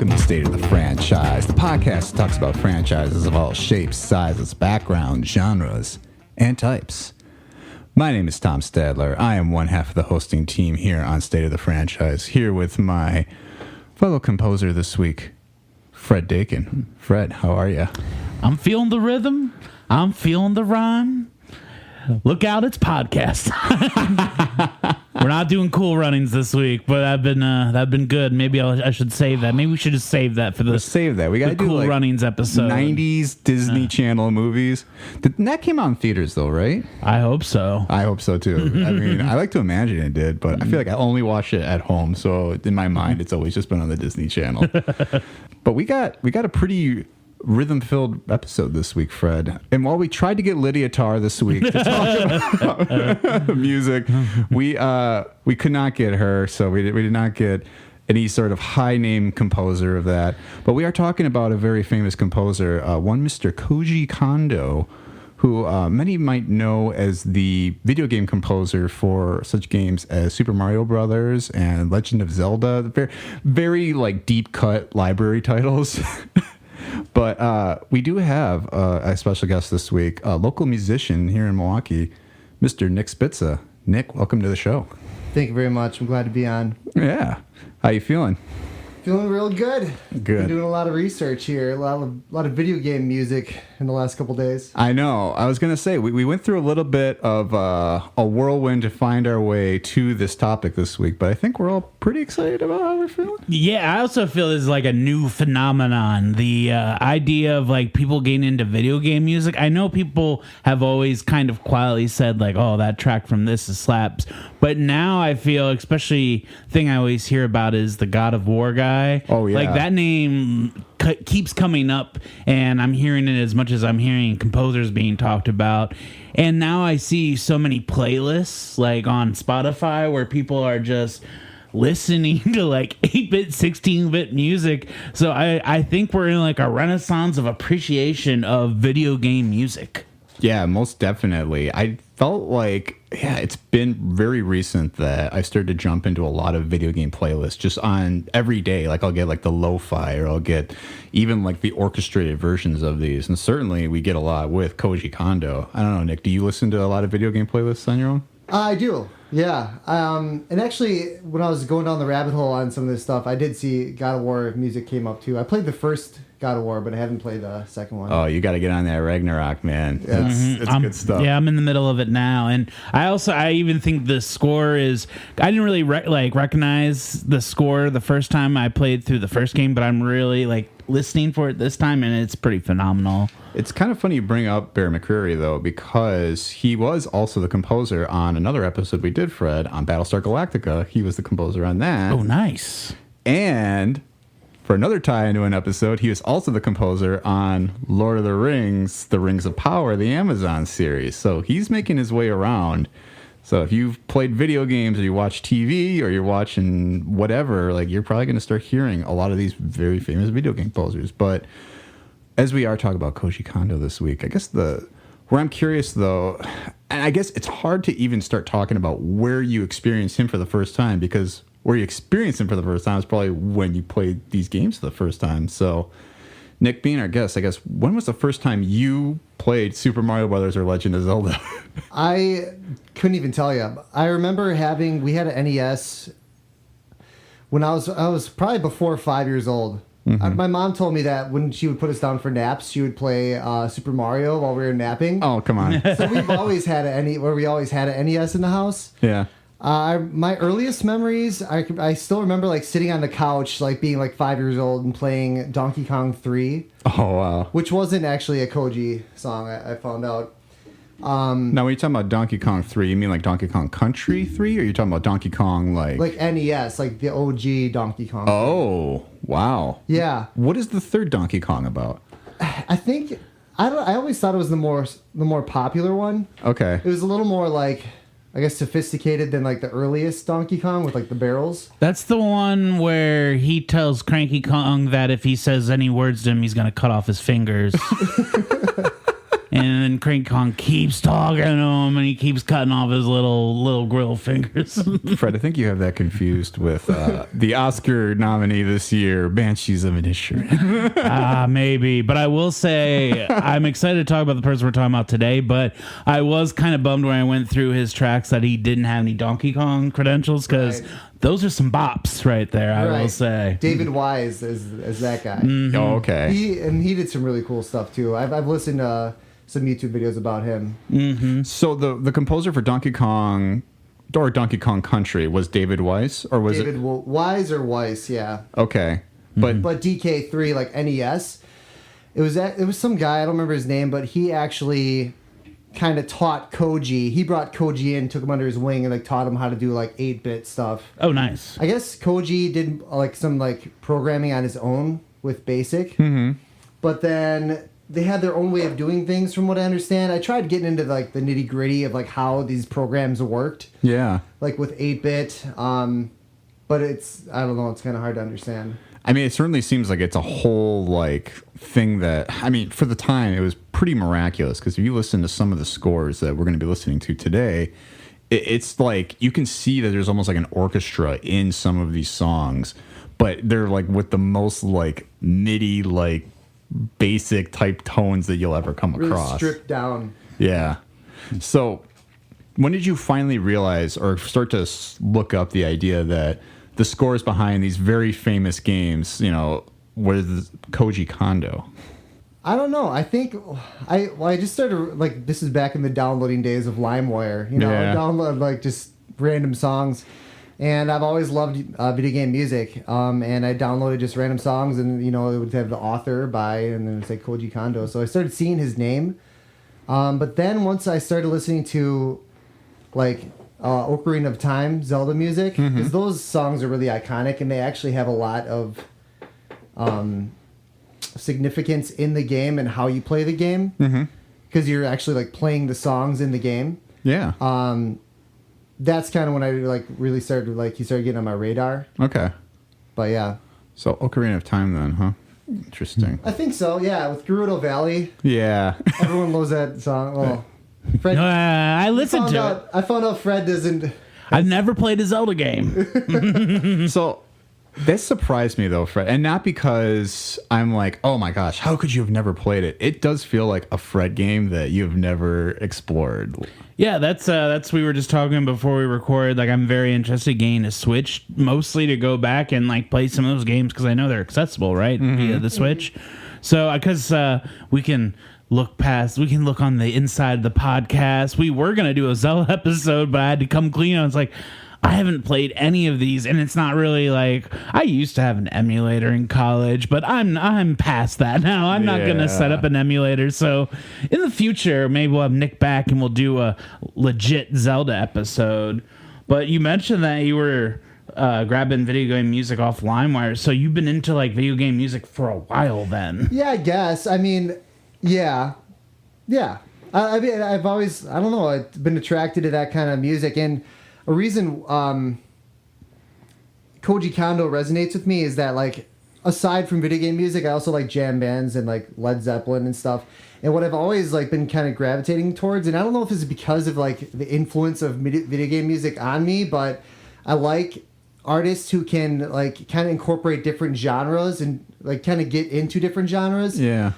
Welcome to State of the Franchise, the podcast that talks about franchises of all shapes, sizes, backgrounds, genres, and types. My name is Tom Stadler. I am one half of the hosting team here on State of the Franchise, here with my fellow composer this week, Fred Dakin. Fred, how are you? I'm feeling the rhythm. I'm feeling the rhyme. Look out, it's podcast. We're not doing Cool Runnings this week, but that'd been good. Maybe I should save that. Maybe we should just save that for the save that. We got to do Cool like Runnings episode. 90s Disney Channel movies. That came out in theaters though, right? I hope so. I hope so too. I mean, I like to imagine it did, but I feel like I only watch it at home, so in my mind, it's always just been on the Disney Channel. But we got a pretty rhythm-filled episode this week, Fred. And while we tried to get Lydia Tarr this week to talk about music, we could not get her, so we did not get any sort of high-name composer of that. But we are talking about a very famous composer, one Mr. Koji Kondo, who many might know as the video game composer for such games as Super Mario Brothers and Legend of Zelda. Very, very like deep-cut library titles. But we do have a special guest this week, a local musician here in Milwaukee, Mr. Nick Spitza. Nick, welcome to the show. Thank you very much. I'm glad to be on. Yeah. How you feeling? Feeling real good. Good. Been doing a lot of research here, a lot of video game music in the last couple days. I know. I was going to say, we went through a little bit of a whirlwind to find our way to this topic this week, but I think we're all pretty excited about how we're feeling. Yeah, I also feel this is like a new phenomenon. The idea of like people getting into video game music. I know people have always kind of quietly said like, oh, that track from this is slaps. But now I feel, especially thing I always hear about is the God of War guy. Oh, yeah. Like that name keeps coming up, and I'm hearing it as much as I'm hearing composers being talked about. And now I see so many playlists like on Spotify where people are just listening to like 8-bit, 16-bit music. So I think we're in like a renaissance of appreciation of video game music. Yeah, most definitely. I felt like, it's been very recent that I started to jump into a lot of video game playlists just on every day. Like I'll get like the lo-fi, or I'll get even like the orchestrated versions of these. And certainly we get a lot with Koji Kondo. I don't know, Nick, do you listen to a lot of video game playlists on your own? I do, yeah. And actually, when I was going down the rabbit hole on some of this stuff, I did see God of War music came up too. I played the first God of War, but I haven't played the second one. Oh, you got to get on that Ragnarok, man. Yeah. It's good stuff. Yeah, I'm in the middle of it now, and I even think the score is. I didn't really recognize the score the first time I played through the first game, but I'm really like listening for it this time, and it's pretty phenomenal. It's kind of funny you bring up Bear McCreary, though, because he was also the composer on another episode we did, Fred, on Battlestar Galactica. He was the composer on that. Oh, nice. And for another tie into an episode, he was also the composer on Lord of the Rings, The Rings of Power, the Amazon series. So he's making his way around. So if you've played video games, or you watch TV, or you're watching whatever, like you're probably going to start hearing a lot of these very famous video game composers. But as we are talking about Koji Kondo this week, I guess where I'm curious though, and I guess it's hard to even start talking about where you experienced him for the first time, because where you experienced him for the first time is probably when you played these games for the first time. So, Nick, being our guest, I guess, when was the first time you played Super Mario Brothers or Legend of Zelda? I couldn't even tell you. I remember we had an NES when I was probably before 5 years old. Mm-hmm. My mom told me that when she would put us down for naps, she would play Super Mario while we were napping. Oh, come on. So we've always had we always had an NES in the house. Yeah. My earliest memories, I still remember like sitting on the couch, like being like 5 years old and playing Donkey Kong 3. Oh, wow. Which wasn't actually a Koji song, I found out. Now, when you're talking about Donkey Kong 3, you mean like Donkey Kong Country 3? Or are you talking about Donkey Kong like NES, like the OG Donkey Kong 3. Oh, wow. Yeah. What is the third Donkey Kong about? I think, I always thought it was the more popular one. Okay. It was a little more like, I guess, sophisticated than like the earliest Donkey Kong with like the barrels. That's the one where he tells Cranky Kong that if he says any words to him, he's going to cut off his fingers. And then Cranky Kong keeps talking to him, and he keeps cutting off his little grill fingers. Fred, I think you have that confused with the Oscar nominee this year, Banshees of Inisherin. Maybe. But I will say, I'm excited to talk about the person we're talking about today, but I was kind of bummed when I went through his tracks that he didn't have any Donkey Kong credentials, because those are some bops right there, I will say. David Wise is that guy. Mm-hmm. Oh, okay. He did some really cool stuff, too. I've listened to some YouTube videos about him. Mm-hmm. So the composer for Donkey Kong or Donkey Kong Country was David Wise, or was David Wise or Weiss, yeah. Okay, but DK3 like NES, it was some guy, I don't remember his name, but he actually kind of taught Koji. He brought Koji in, took him under his wing, and like taught him how to do like 8-bit stuff. Oh, nice. I guess Koji did like some like programming on his own with BASIC, but then they had their own way of doing things, from what I understand. I tried getting into like the nitty gritty of like how these programs worked. Yeah. Like with 8-bit, but I don't know, it's kind of hard to understand. I mean, it certainly seems like it's a whole like thing that, I mean, for the time, it was pretty miraculous, because if you listen to some of the scores that we're going to be listening to today, it's like you can see that there's almost like an orchestra in some of these songs, but they're like with the most like MIDI like basic type tones that you'll ever come really across. Stripped down. Yeah. So when did you finally realize or start to look up the idea that the scores behind these very famous games, you know, was Koji Kondo? I don't know. I think I just started, like, this is back in the downloading days of LimeWire. You know, download like just random songs. And I've always loved video game music, and I downloaded just random songs, and, you know, it would have the author by, and then it's like Koji Kondo. So I started seeing his name. But then once I started listening to, like, Ocarina of Time, Zelda music, because those songs are really iconic, and they actually have a lot of significance in the game and how you play the game, because you're actually, like, playing the songs in the game. Yeah. That's kind of when I like really started, like, he started getting on my radar. Okay. But yeah. So Ocarina of Time then, huh? Interesting. I think so, yeah. With Gerudo Valley. Yeah. Everyone loves that song. Well, Fred, I listened to it. I found out Fred doesn't. I've never played a Zelda game. So this surprised me though, Fred, and not because I'm like, oh my gosh, how could you have never played it? It does feel like a Fred game that you've never explored. Yeah, that's we were just talking before we recorded. Like, I'm very interested in getting a Switch, mostly to go back and like play some of those games, because I know they're accessible, right, via the Switch. So because we can look on the inside of the podcast. We were gonna do a Zelda episode, but I had to come clean. I was like, I haven't played any of these, and it's not really like, I used to have an emulator in college, but I'm past that now. I'm not gonna set up an emulator. So in the future, maybe we'll have Nick back and we'll do a legit Zelda episode. But you mentioned that you were grabbing video game music off LimeWire, so you've been into like video game music for a while then. Yeah, I guess. I mean, yeah. I mean, I've always, I don't know, I've been attracted to that kind of music, and a reason Koji Kondo resonates with me is that, like, aside from video game music, I also like jam bands and like Led Zeppelin and stuff. And what I've always like been kind of gravitating towards, and I don't know if it's because of like the influence of video game music on me, but I like artists who can like kind of incorporate different genres and like kind of get into different genres. Yeah.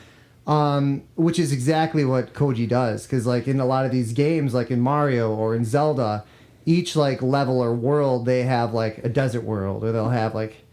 Which is exactly what Koji does, because like in a lot of these games, like in Mario or in Zelda, each like level or world, they have like a desert world, or they'll have like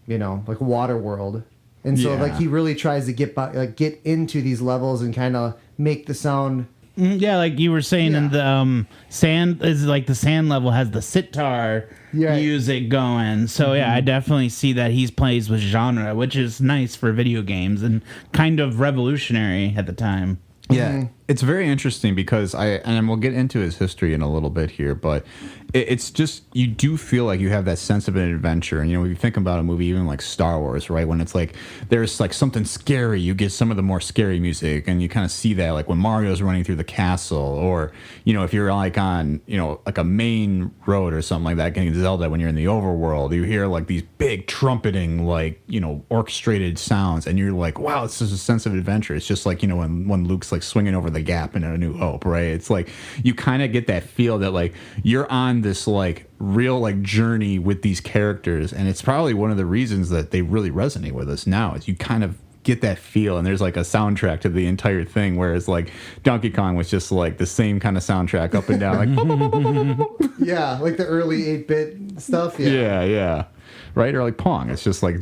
you know, like water world. And so like he really tries to get into these levels and kind of make the sound. Yeah, like you were saying in the sand, is like the sand level has the sitar music going. So yeah, I definitely see that he plays with genre, which is nice for video games and kind of revolutionary at the time. Yeah, it's very interesting because and we'll get into his history in a little bit here, but it's just, you do feel like you have that sense of an adventure. And, when you think about a movie, even like Star Wars, right? When it's like, there's like something scary, you get some of the more scary music, and you kind of see that like when Mario's running through the castle, or, if you're like on, like a main road or something like that, getting Zelda, when you're in the overworld, you hear like these big trumpeting, like, orchestrated sounds, and you're like, wow, this is a sense of adventure. It's just like, when Luke's like swinging over the gap in A New Hope, right? It's like you kind of get that feel that like you're on this like real like journey with these characters, and it's probably one of the reasons that they really resonate with us now, is you kind of get that feel. And there's like a soundtrack to the entire thing, whereas like Donkey Kong was just like the same kind of soundtrack up and down, like yeah, like the early 8-bit stuff. Yeah, right? Or like Pong, it's just like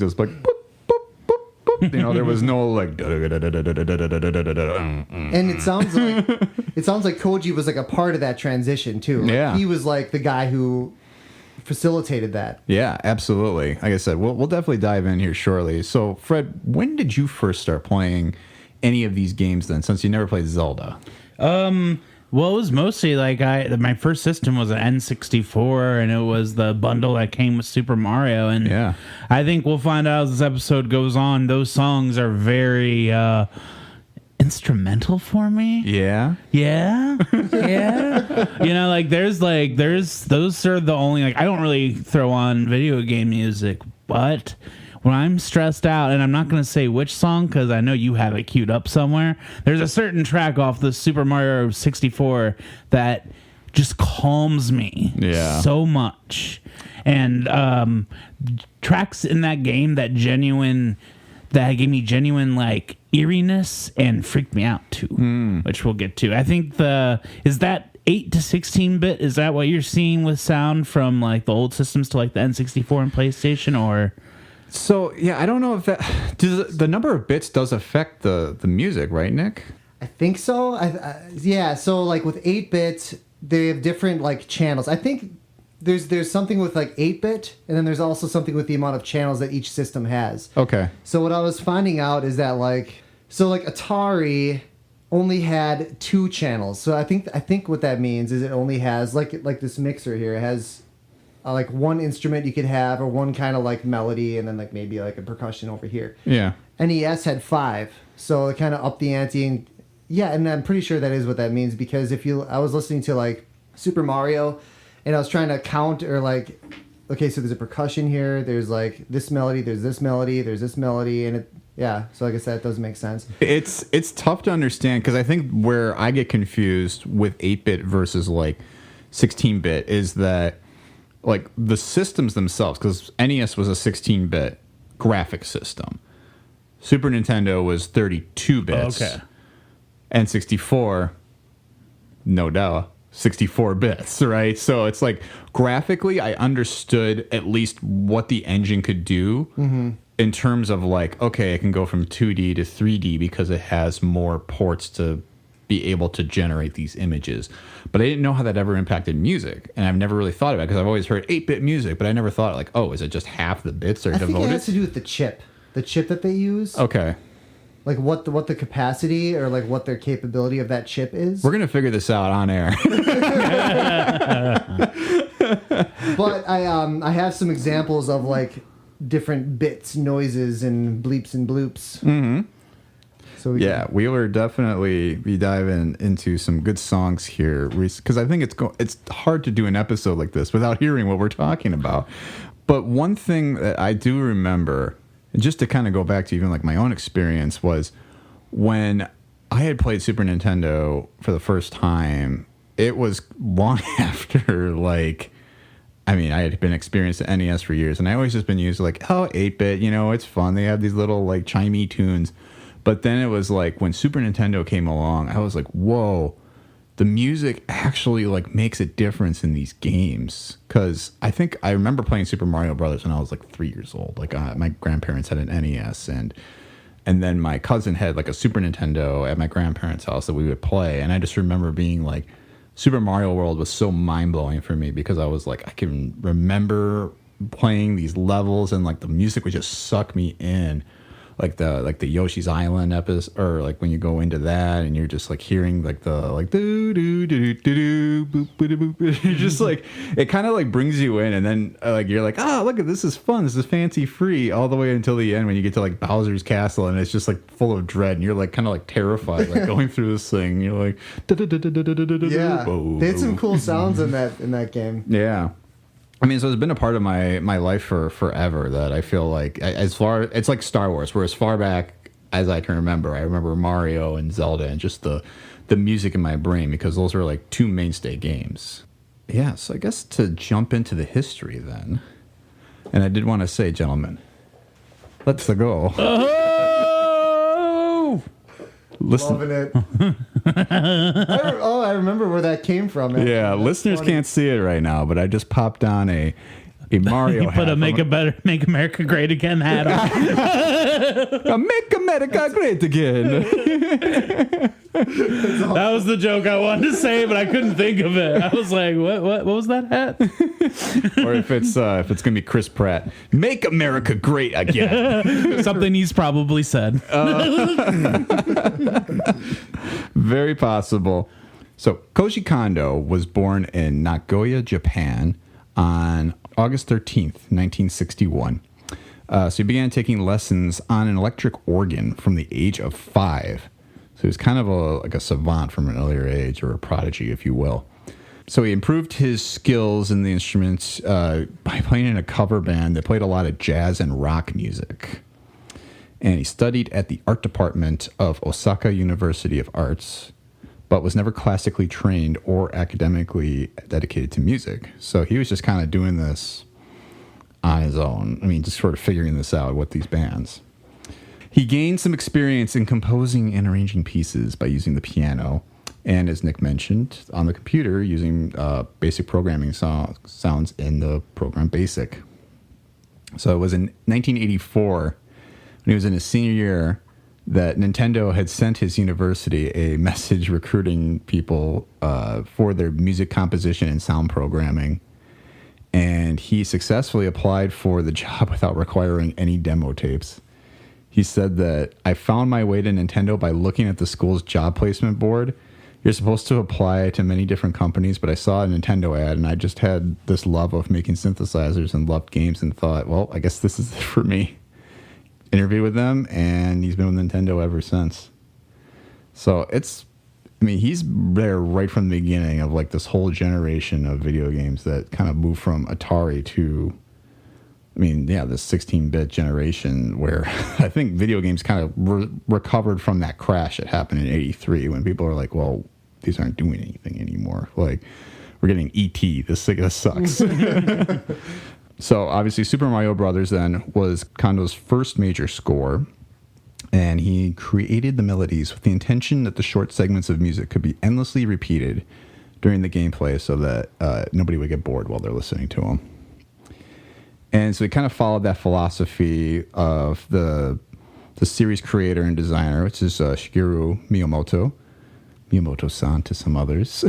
there was no like and it sounds like Koji was like a part of that transition too. Like, he was like the guy who facilitated that. Yeah, absolutely. Like I said, we'll definitely dive in here shortly. So Fred, when did you first start playing any of these games then, since you never played Zelda? Well, it was mostly like my first system was an N64, and it was the bundle that came with Super Mario. And I think we'll find out as this episode goes on, those songs are very instrumental for me. Yeah. Like there's those are the only, like, I don't really throw on video game music, but when I'm stressed out, and I'm not going to say which song because I know you have it queued up somewhere, there's a certain track off the Super Mario 64 that just calms me so much. And tracks in that game that gave me genuine like eeriness and freaked me out too, which we'll get to. I think is that 8 to 16-bit? Is that what you're seeing with sound from like the old systems to like the N64 and PlayStation, or? So, I don't know if the number of bits does affect the music, right, Nick? I think so. So like with 8-bit, they have different like channels. I think there's something with like 8-bit, and then there's also something with the amount of channels that each system has. Okay. So what I was finding out is that like Atari only had 2 channels. So I think what that means is it only has like this mixer here. It has like one instrument you could have, or one kind of like melody, and then like maybe like a percussion over here. Yeah. NES had 5, so it kind of upped the ante. And and I'm pretty sure that is what that means, because I was listening to like Super Mario, and I was trying to count, or like, okay, so there's a percussion here, there's like this melody, there's this melody, there's this melody, and so like I said, it does make sense. It's tough to understand, because I think where I get confused with 8-bit versus like 16-bit is that like the systems themselves, because NES was a 16-bit graphic system, Super Nintendo was 32 bits, N64, no doubt, 64 bits, right? So it's like graphically, I understood at least what the engine could do in terms of like, okay, it can go from 2D to 3D because it has more ports to be able to generate these images. But I didn't know how that ever impacted music, and I've never really thought about it, because I've always heard 8-bit music, but I never thought like, oh, is it just half the bits are devoted? I think it has to do with the chip that they use. Okay. Like what the capacity, or like what their capability of that chip is. We're gonna figure this out on air. But I have some examples of like different bits, noises, and bleeps and bloops. Mm-hmm. So we will definitely be diving into some good songs here, because I think it's hard to do an episode like this without hearing what we're talking about. But one thing that I do remember, and just to kind of go back to even like my own experience, was when I had played Super Nintendo for the first time. It was long after like, I mean, I had been experienced at NES for years, and I always just been used to like, 8-bit, it's fun. They have these little like chimey tunes. But then it was like when Super Nintendo came along, I was like, whoa, the music actually like makes a difference in these games. Because I remember playing Super Mario Brothers when I was like 3 years old. Like my grandparents had an NES, and then my cousin had like a Super Nintendo at my grandparents' house that we would play. And I just remember being like, Super Mario World was so mind-blowing for me, because I was like, I can remember playing these levels, and like the music would just suck me in. like the Yoshi's Island episode, or like when you go into that and you're just like hearing like the like do do do do do boop boop boop boop. You're just like, it kind of like brings you in, and then like you're like, look at this, is fun, this is fancy free, all the way until the end when you get to like Bowser's castle and it's just like full of dread and you're like kind of like terrified like going through this thing. You're like, yeah, they had some cool sounds in that game. Yeah. I mean, so it's been a part of my life for forever, that I feel like it's like Star Wars, where as far back as I can remember, I remember Mario and Zelda and just the music in my brain, because those are like two mainstay games. Yeah, so I guess to jump into the history then, and I did want to say, gentlemen, let's go. Oh! Listen. Loving it. I remember where that came from. Actually. Yeah, That's listeners funny. can't see it right now, but I just popped on a Mario You hat. put a Make America Great Again hat on. Make America Great Again. That was the joke I wanted to say, but I couldn't think of it. I was like, what was that hat? Or if it's gonna be Chris Pratt, Make America Great Again. Something he's probably said. Very possible. So Koji Kondo was born in Nagoya, Japan on August 13th, 1961. So he began taking lessons on an electric organ from the age of 5. So he was kind of like a savant from an earlier age, or a prodigy, if you will. So he improved his skills in the instruments by playing in a cover band that played a lot of jazz and rock music. And he studied at the art department of Osaka University of Arts, but was never classically trained or academically dedicated to music. So he was just kind of doing this on his own. I mean, just sort of figuring this out with these bands. He gained some experience in composing and arranging pieces by using the piano, and as Nick mentioned, on the computer using basic programming sounds in the program BASIC. So it was in 1984, when he was in his senior year, that Nintendo had sent his university a message recruiting people for their music composition and sound programming. And he successfully applied for the job without requiring any demo tapes. He said that, "I found my way to Nintendo by looking at the school's job placement board. You're supposed to apply to many different companies, but I saw a Nintendo ad and I just had this love of making synthesizers and loved games and thought, well, I guess this is it for me." Interviewed with them, and he's been with Nintendo ever since. So he's there right from the beginning of like this whole generation of video games that kind of moved from Atari to, this 16-bit generation, where I think video games kind of recovered from that crash that happened in '83, when people are like, well, these aren't doing anything anymore. Like, we're getting E.T. This sucks. So obviously Super Mario Brothers then was Kondo's first major score, and he created the melodies with the intention that the short segments of music could be endlessly repeated during the gameplay so that nobody would get bored while they're listening to them. And so he kind of followed that philosophy of the series creator and designer, which is Shigeru Miyamoto-san to some others,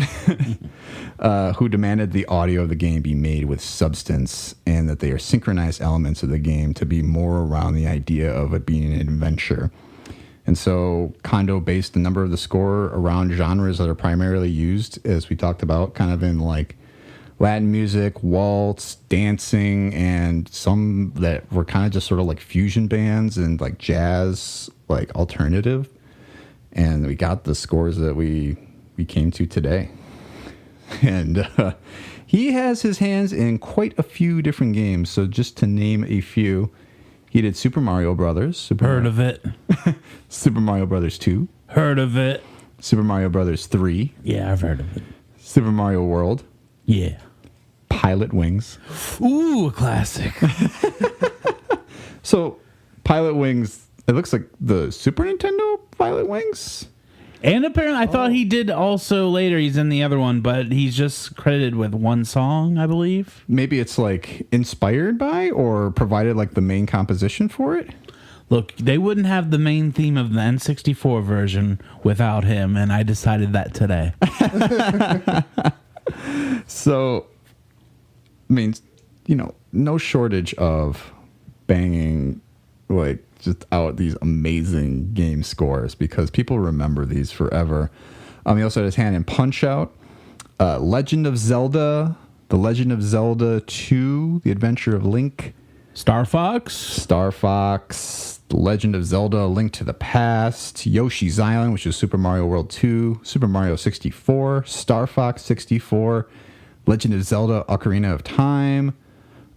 who demanded the audio of the game be made with substance, and that they are synchronized elements of the game to be more around the idea of it being an adventure. And so Kondo based a number of the score around genres that are primarily used, as we talked about, kind of in like Latin music, waltz, dancing, and some that were kind of just sort of like fusion bands and like jazz, like alternative. And we got the scores that we came to today. And he has his hands in quite a few different games. So just to name a few, he did Super Mario Brothers. Heard of it. Super Mario Brothers 2. Heard of it. Super Mario Brothers 3. Yeah, I've heard of it. Super Mario World. Yeah. Pilot Wings. Ooh, a classic. So Pilot Wings, it looks like the Super Nintendo Pilot Wings. And apparently, I thought he did also later. He's in the other one, but he's just credited with one song, I believe. Maybe it's like inspired by or provided like the main composition for it. Look, they wouldn't have the main theme of the N64 version without him, and I decided that today. So, no shortage of banging like just out these amazing game scores because people remember these forever. He also had his hand in Punch-Out, Legend of Zelda, The Legend of Zelda 2, The Adventure of Link, Star Fox, The Legend of Zelda, A Link to the Past, Yoshi's Island, which is Super Mario World 2, Super Mario 64, Star Fox 64, Legend of Zelda, Ocarina of Time,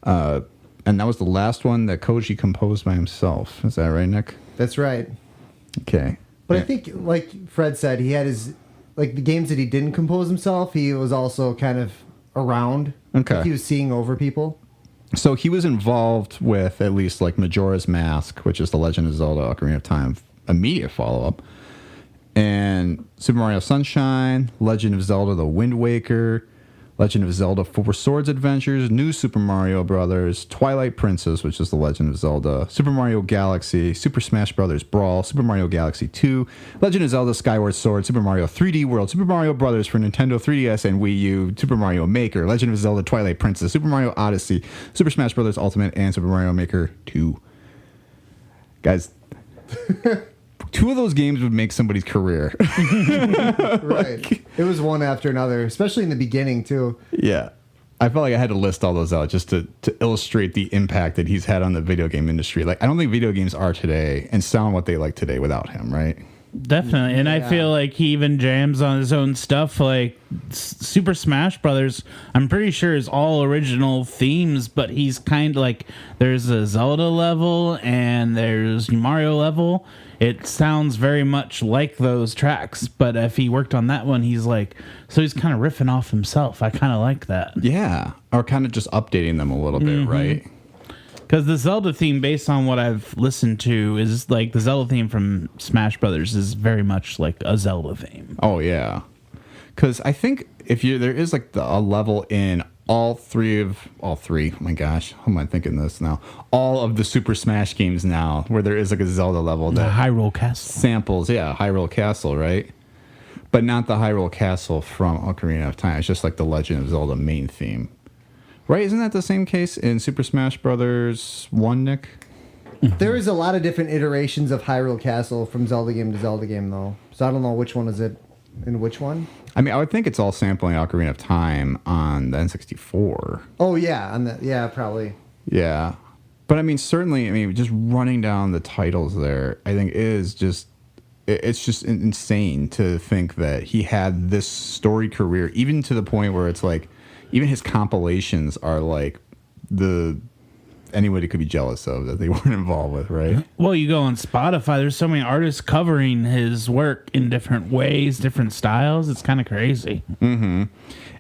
and that was the last one that Koji composed by himself. Is that right, Nick? That's right. Okay. But I think, like Fred said, he had his, like the games that he didn't compose himself, he was also kind of around. Okay. Like he was seeing over people. So he was involved with at least like Majora's Mask, which is the Legend of Zelda Ocarina of Time immediate follow-up, and Super Mario Sunshine, Legend of Zelda The Wind Waker, Legend of Zelda Four Swords Adventures, New Super Mario Brothers, Twilight Princess, which is the Legend of Zelda, Super Mario Galaxy, Super Smash Brothers Brawl, Super Mario Galaxy 2, Legend of Zelda Skyward Sword, Super Mario 3D World, Super Mario Brothers for Nintendo 3DS and Wii U, Super Mario Maker, Legend of Zelda Twilight Princess, Super Mario Odyssey, Super Smash Brothers Ultimate, and Super Mario Maker 2. Guys, 2 of those games would make somebody's career. Right. It was one after another, especially in the beginning, too. Yeah. I felt like I had to list all those out just to illustrate the impact that he's had on the video game industry. Like, I don't think video games are today and sound what they like today without him, right? Definitely. And I feel like he even jams on his own stuff. Like Super Smash Brothers, I'm pretty sure is all original themes, but he's kind of like, there's a Zelda level and there's Mario level. It sounds very much like those tracks, but if he worked on that one, he's like, so he's kind of riffing off himself. I kind of like that. Yeah. Or kind of just updating them a little bit, right? Because the Zelda theme, based on what I've listened to, is like the Zelda theme from Smash Brothers is very much like a Zelda theme. Oh, yeah. Because I think there is like a level in all three. Oh my gosh, how am I thinking this now? All of the Super Smash games now, where there is like a Zelda level The that Hyrule Castle samples, Hyrule Castle, right? But not the Hyrule Castle from Ocarina of Time. It's just like the Legend of Zelda main theme, right? Isn't that the same case in Super Smash Brothers 1, Nick? There is a lot of different iterations of Hyrule Castle from Zelda game to Zelda game, though. So I don't know which one is it in which one. I mean, I would think it's all sampling Ocarina of Time on the N64. Oh, yeah. Yeah, probably. Yeah. But I mean, certainly, just running down the titles there, I think it's just insane to think that he had this story career, even to the point where it's like, even his compilations are like anybody could be jealous of that they weren't involved with, right? Well, you go on Spotify, there's so many artists covering his work in different ways, different styles. It's kind of crazy. Mm-hmm.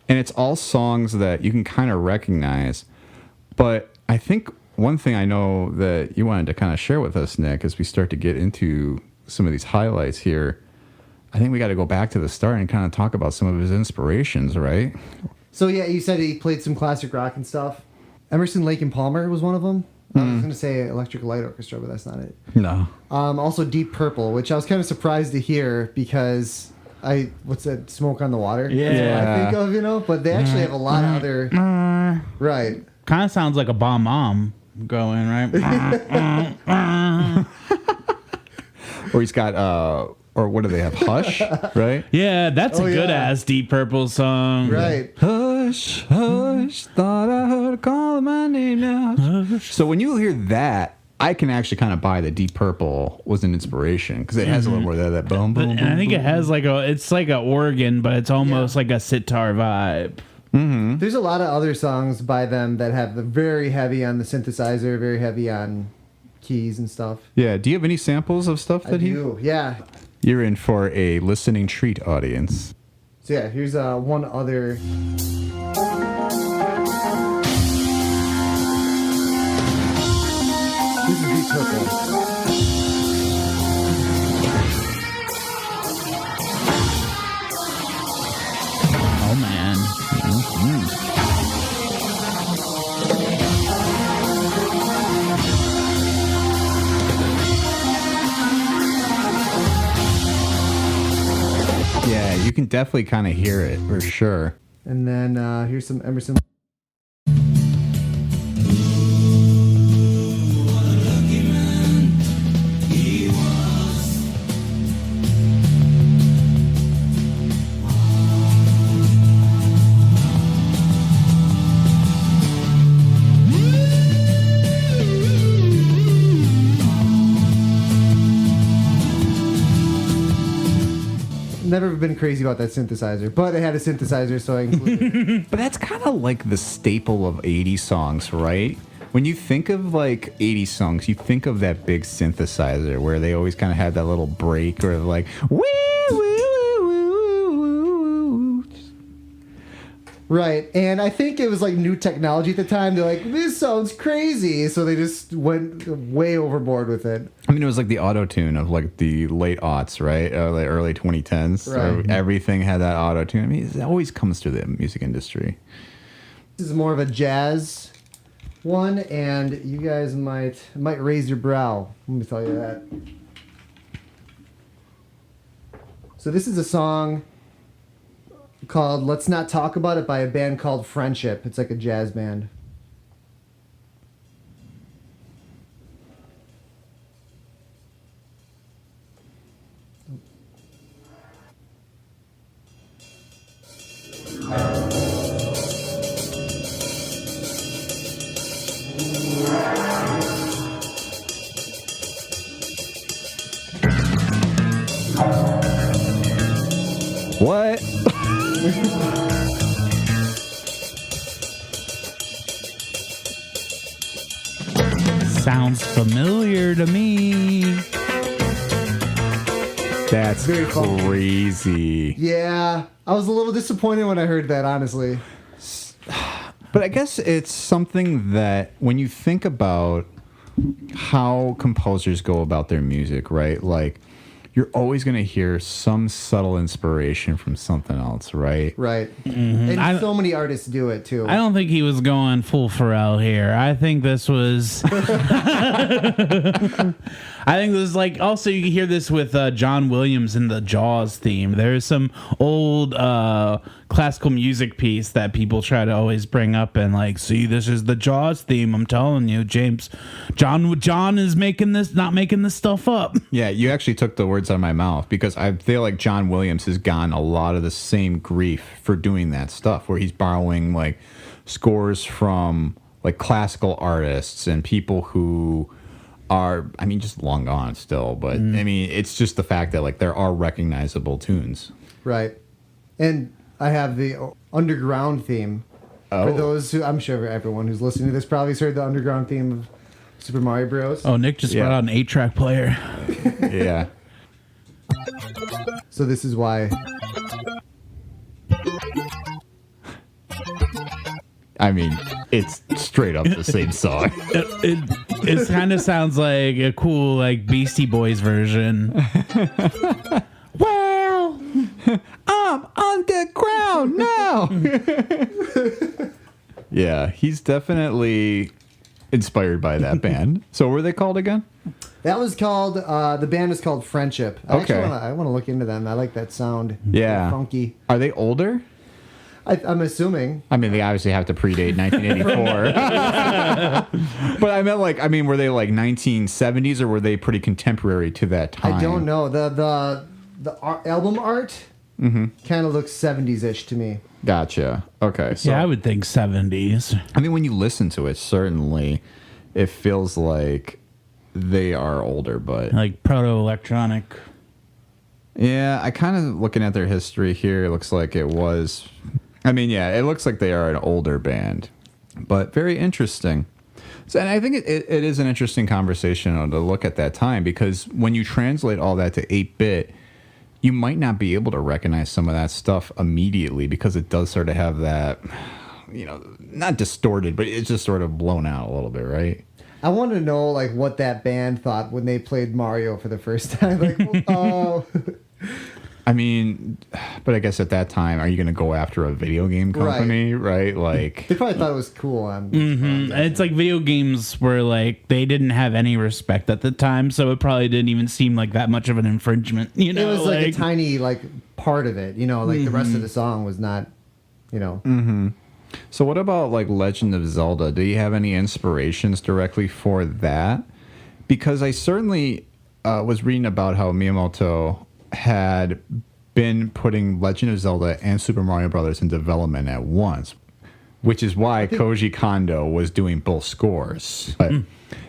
And it's all songs that you can kind of recognize. But I think one thing I know that you wanted to kind of share with us, Nick, as we start to get into some of these highlights here, I think we got to go back to the start and kind of talk about some of his inspirations, right? So, yeah, you said he played some classic rock and stuff. Emerson, Lake and Palmer was one of them. I was going to say Electric Light Orchestra, but that's not it. No. Also Deep Purple, which I was kind of surprised to hear because what's that, Smoke on the Water? Yeah. That's what I think of, but they actually have a lot of other... Right. Kind of sounds like a bomb going, right? Or he's got, or what do they have? Hush, right? Yeah, that's a good-ass Deep Purple song. Right. Hush, hush, thought I heard a call my name now. Hush. So when you hear that, I can actually kind of buy that Deep Purple was an inspiration because it has a little more of that boom, boom, boom. And I think it has it's like an organ, but it's almost like a sitar vibe. Mm-hmm. There's a lot of other songs by them that have the very heavy on the synthesizer, very heavy on keys and stuff. Yeah. Do you have any samples of stuff that I do. Yeah. You're in for a listening treat, audience. So yeah, here's one other. This is Deep Purple. Oh man. Mm-hmm. Yeah, you can definitely kind of hear it for sure. And then here's some Emerson. never been crazy about that synthesizer, but it had a synthesizer, so I included it. But that's kind of like the staple of 80s songs, right? When you think of like 80s songs, you think of that big synthesizer where they always kind of had that little break or like, woo, woo, woo, woo, woo. Right, and I think it was like new technology at the time. They're like, this sounds crazy, so they just went way overboard with it. I mean, it was like the auto-tune of like the late aughts, right? The early 2010s. Right. Everything had that auto-tune. I mean, it always comes to the music industry. This is more of a jazz one, and you guys might raise your brow. Let me tell you that. So this is a song called "Let's Not Talk About It" by a band called Friendship. It's like a jazz band. What? Sounds familiar to me. That's Very funky. crazy. Yeah, I was a little disappointed when I heard that, honestly. But I guess it's something that when you think about how composers go about their music, right? Like, you're always going to hear some subtle inspiration from something else, right? Right. And so many artists do it, too. I don't think he was going full Pharrell here. I think this was. I think this was like. Also, you can hear this with John Williams in the Jaws theme. There's some old classical music piece that people try to always bring up and like, see, this is the Jaws theme. I'm telling you, James. John is not making this stuff up. Yeah, you actually took the words out of my mouth because I feel like John Williams has gotten a lot of the same grief for doing that stuff where he's borrowing like scores from like classical artists and people who are, I mean, just long gone still. But I mean, it's just the fact that like there are recognizable tunes. Right. And I have the underground theme. Oh. For those who, I'm sure everyone who's listening to this probably has heard the underground theme of Super Mario Bros. Oh, Nick just brought out an 8-track player. Yeah. So this is why. I mean, it's straight up the same song. It kind of sounds like a cool like Beastie Boys version. Well, I'm underground now. Yeah, he's definitely inspired by that band. So what were they called again? That was called, the band is called Friendship. Okay. I want to look into them. I like that sound. Yeah. They're funky. Are they older? I'm assuming. I mean, they obviously have to predate 1984. But I meant like, I mean, were they like 1970s or were they pretty contemporary to that time? I don't know. The album art kind of looks 70s-ish to me. Gotcha. Okay. So, yeah, I would think 70s. I mean, when you listen to it, certainly it feels like they are older, but Like proto-electronic. yeah, I kind of looking at their history here, it looks like it was. I mean, yeah, it looks like they are an older band, but very interesting. So, and I think it is an interesting conversation to look at that time because when you translate all that to 8-bit, you might not be able to recognize some of that stuff immediately because it does sort of have that, you know, not distorted, but it's just sort of blown out a little bit, right? I want to know like what that band thought when they played Mario for the first time. Like, oh. I mean, but I guess at that time, are you going to go after a video game company, right? Like, They probably thought it was cool. It's like video games were like they didn't have any respect at the time, so it probably didn't even seem like that much of an infringement. You know, It was like a tiny like part of it. You know, like the rest of the song was not. You know. so what about like Legend of Zelda? Do you have any inspirations directly for that? Because I certainly was reading about how Miyamoto had been putting Legend of Zelda and Super Mario Brothers in development at once, which is why Koji Kondo was doing both scores. But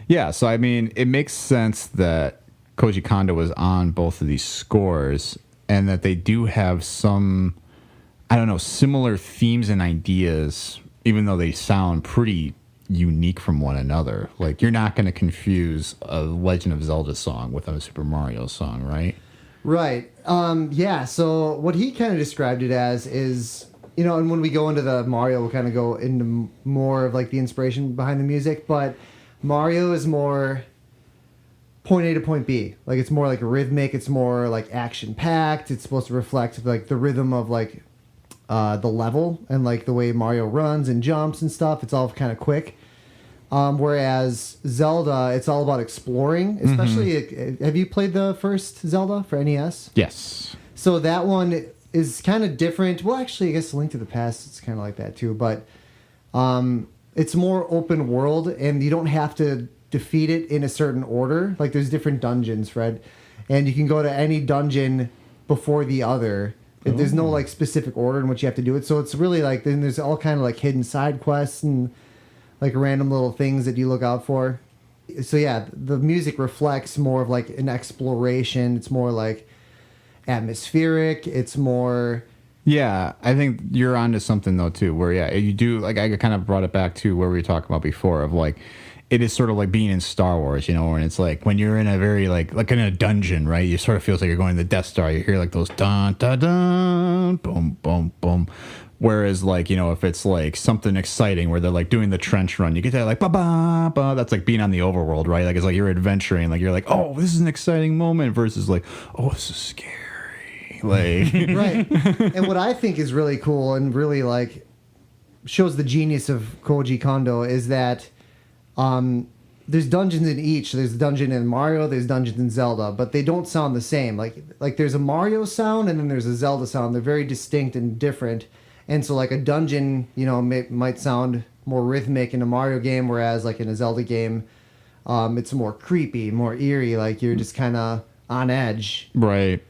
yeah, so I mean, it makes sense that Koji Kondo was on both of these scores. and that they do have some, I don't know, similar themes and ideas, even though they sound pretty unique from one another. Like, you're not going to confuse a Legend of Zelda song with a Super Mario song, right? Right. Yeah. So what he kind of described it as is, and when we go into the Mario, we'll kind of go into more of like the inspiration behind the music. But Mario is more point A to point B. Like, it's more like rhythmic. It's more like action packed. It's supposed to reflect like the rhythm of like the level and like the way Mario runs and jumps and stuff. It's all kind of quick. Whereas Zelda, it's all about exploring. Especially, have you played the first Zelda for NES? Yes. So that one is kind of different. Well, actually, I guess Link to the Past, it's kind of like that too. But it's more open world, and you don't have to defeat it in a certain order. Like, there's different dungeons, Fred. And you can go to any dungeon before the other. There's no like specific order in which you have to do it. So it's really like, then there's all kind of like hidden side quests and like random little things that you look out for. So yeah, the music reflects more of like an exploration. It's more like atmospheric. It's more... Yeah, I think you're onto something though too, where you do, like, I kind of brought it back to where we were talking about before of like, it is sort of like being in Star Wars, and it's like when you're in a very like in a dungeon, right? You sort of feels like you're going to the Death Star. You hear like those dun dun dun, boom boom boom. Whereas like, if it's like something exciting where they're like doing the trench run, you get that like ba ba ba. That's like being on the overworld, right? Like, it's like you're adventuring, like you're like, oh, this is an exciting moment, versus like, oh, this is scary, like right. And what I think is really cool and really like shows the genius of Koji Kondo is that there's dungeons in each. There's a dungeon in Mario, there's dungeons in Zelda, but they don't sound the same. Like there's a Mario sound and then there's a Zelda sound. They're very distinct and different. And so like a dungeon, might sound more rhythmic in a Mario game, whereas like in a Zelda game, it's more creepy, more eerie. Like, you're just kind of on edge. Right.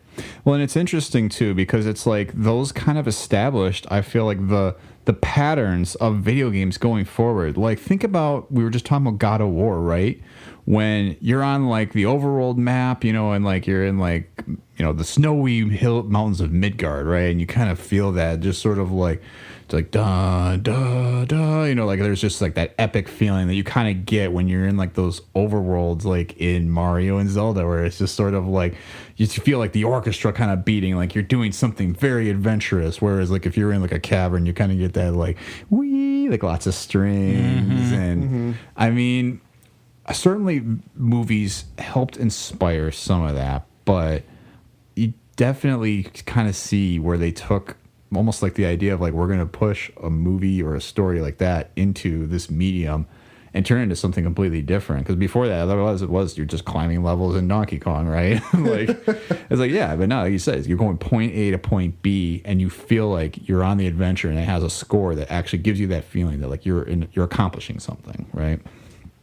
Well, and it's interesting too, because it's like those kind of established, I feel like the patterns of video games going forward. Like, think about, we were just talking about God of War, right? When you're on like the overworld map, and like you're in like, the snowy mountains of Midgard, right? And you kind of feel that just sort of like, it's like da da da, like there's just like that epic feeling that you kind of get when you're in like those overworlds, like in Mario and Zelda, where it's just sort of like you feel like the orchestra kind of beating, like you're doing something very adventurous. Whereas like if you're in like a cavern, you kind of get that like wee, like lots of strings, and I mean, certainly movies helped inspire some of that, but you definitely kind of see where they took almost like the idea of like, we're going to push a movie or a story like that into this medium and turn it into something completely different. Because before that, otherwise it was you're just climbing levels in Donkey Kong, right? Like, it's like, yeah, but no, like you said, you're going point A to point B, and you feel like you're on the adventure, and it has a score that actually gives you that feeling that like you're accomplishing something, right?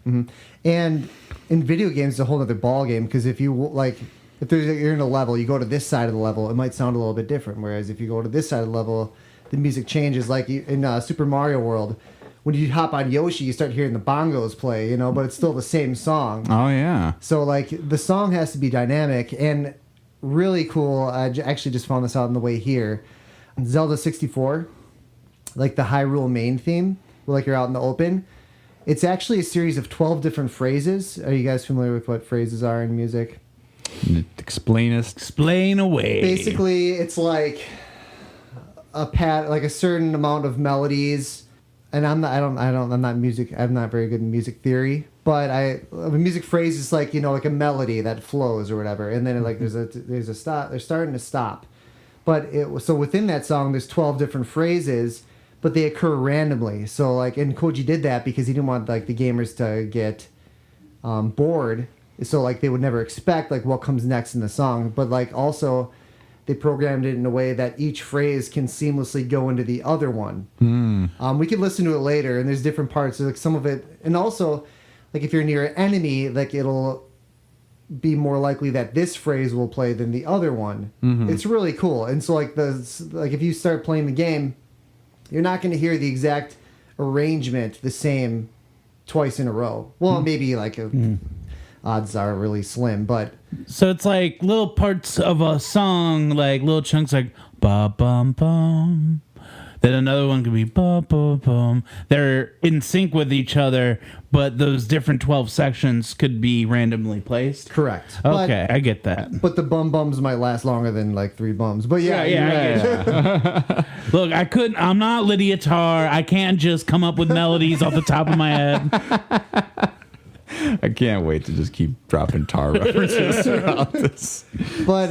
Mm-hmm. And in video games, it's a whole other ball game, because if you like, if you're in a level, you go to this side of the level, it might sound a little bit different. Whereas if you go to this side of the level, the music changes. Like in Super Mario World, when you hop on Yoshi, you start hearing the bongos play, but it's still the same song. Oh yeah. So like the song has to be dynamic and really cool. I actually just found this out on the way here. Zelda 64, like the Hyrule main theme, like you're out in the open. It's actually a series of 12 different phrases. Are you guys familiar with what phrases are in music? Explain away. Basically, it's like like a certain amount of melodies. And I'm not very good in music theory, but a music phrase is like, like a melody that flows or whatever. And then like there's a stop, they're starting to stop. But so within that song, there's 12 different phrases, but they occur randomly. So like, and Koji did that because he didn't want like the gamers to get bored. So like they would never expect like what comes next in the song. But like also they programmed it in a way that each phrase can seamlessly go into the other one. We could listen to it later, and there's different parts. So like some of it, and also like if you're near an enemy, like it'll be more likely that this phrase will play than the other one. It's really cool. And so like if you start playing the game, you're not going to hear the exact arrangement the same twice in a row. Well, maybe like odds are really slim. But So it's like little parts of a song, like little chunks, like ba bum bum. Then another one could be ba ba bum. They're in sync with each other, but those different 12 sections could be randomly placed. correct. Okay, I get that. But the bums might last longer than like 3 bums. But yeah, I get it. Look, I'm not Lydia Tarr. I can't just come up with melodies off the top of my head. I can't wait to just keep dropping tar references throughout this. But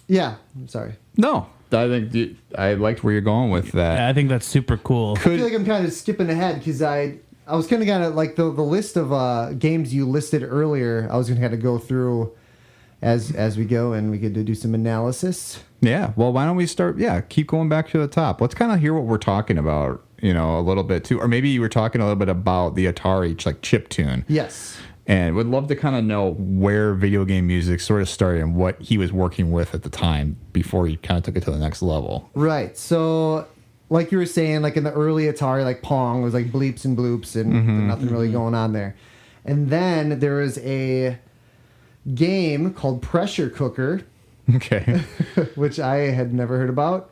yeah, I'm sorry. No, I think I liked where you're going with that. I think that's super cool. I feel like I'm kind of skipping ahead because I was kind of like the list of games you listed earlier. I was going to kind of go through as we go, and we get to do some analysis. Yeah. Well, why don't we start? Yeah, keep going back to the top. Let's kind of hear what we're talking about, a little bit too. Or maybe you were talking a little bit about the Atari like chip tune. Yes. And would love to kind of know where video game music sort of started and what he was working with at the time before he kind of took it to the next level. Right. So, like you were saying, like in the early Atari, like Pong was like bleeps and bloops and nothing really going on there. And then there was a game called Pressure Cooker, Okay. which I had never heard about.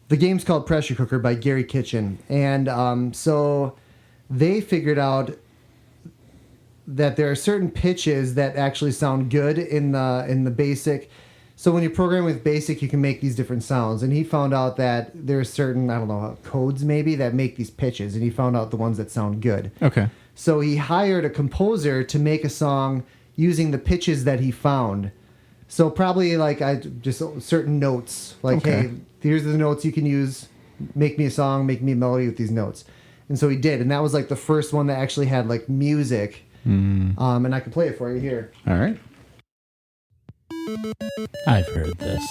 The game's called Pressure Cooker by Gary Kitchen. And so they figured out that there are certain pitches that actually sound good in the basic. So when you program with basic, you can make these different sounds. And he found out that there are certain, I don't know, codes maybe that make these pitches. And he found out the ones that sound good. Okay. So he hired a composer to make a song using the pitches that he found. So probably like just certain notes. Like, Okay. hey, here's the notes you can use. Make me a song, make me a melody with these notes. And so he did. And that was like the first one that actually had like music. And I can play it for you here. All right. I've heard this.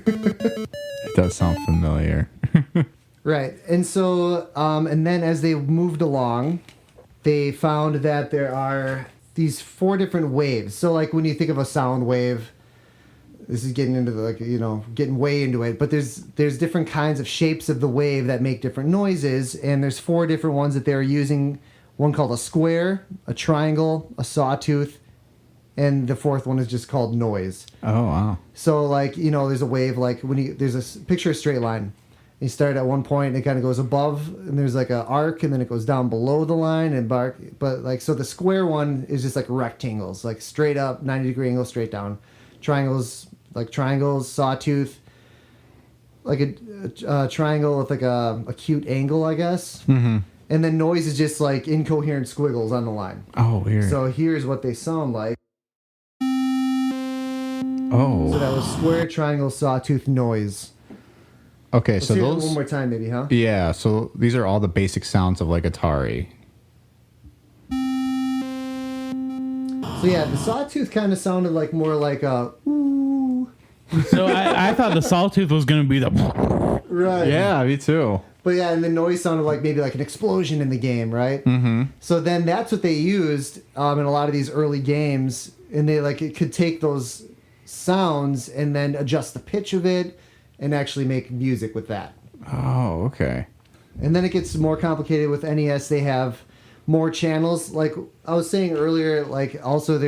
It does sound familiar. Right. And so, and then as they moved along, they found that there are these 4 different waves. So like when you think of a sound wave, this is getting into the, getting way into it, but there's different kinds of shapes of the wave that make different noises. And there's 4 different ones that they're using. One called a square, a triangle, a sawtooth, and the 4th one is just called noise. Oh, wow. So, like, there's a wave, like, there's a picture a straight line. You start at one point, and it kind of goes above, and there's like an arc, and then it goes down below the line, but like, so the square one is just like rectangles, like straight up, 90-degree angle, straight down. Triangles, like triangles, sawtooth, like a triangle with like a acute angle, I guess. Mm-hmm. And then noise is just like incoherent squiggles on the line. Oh, weird. So here's what they sound like. Oh. So that was square, triangle, sawtooth, noise. Okay, Let's so hear it those... one more time, maybe, huh? Yeah, so these are all the basic sounds of like Atari. So yeah, the sawtooth kind of sounded like more like a ooh. So I thought the sawtooth was going to be the... Right. Yeah, me too. But yeah, and the noise sounded like maybe like an explosion in the game, right? Mm-hmm. So then that's what they used in a lot of these early games, and they it could take those sounds and then adjust the pitch of it and actually make music with that. Oh, okay. And then it gets more complicated with NES. They have more channels. Like I was saying earlier, like also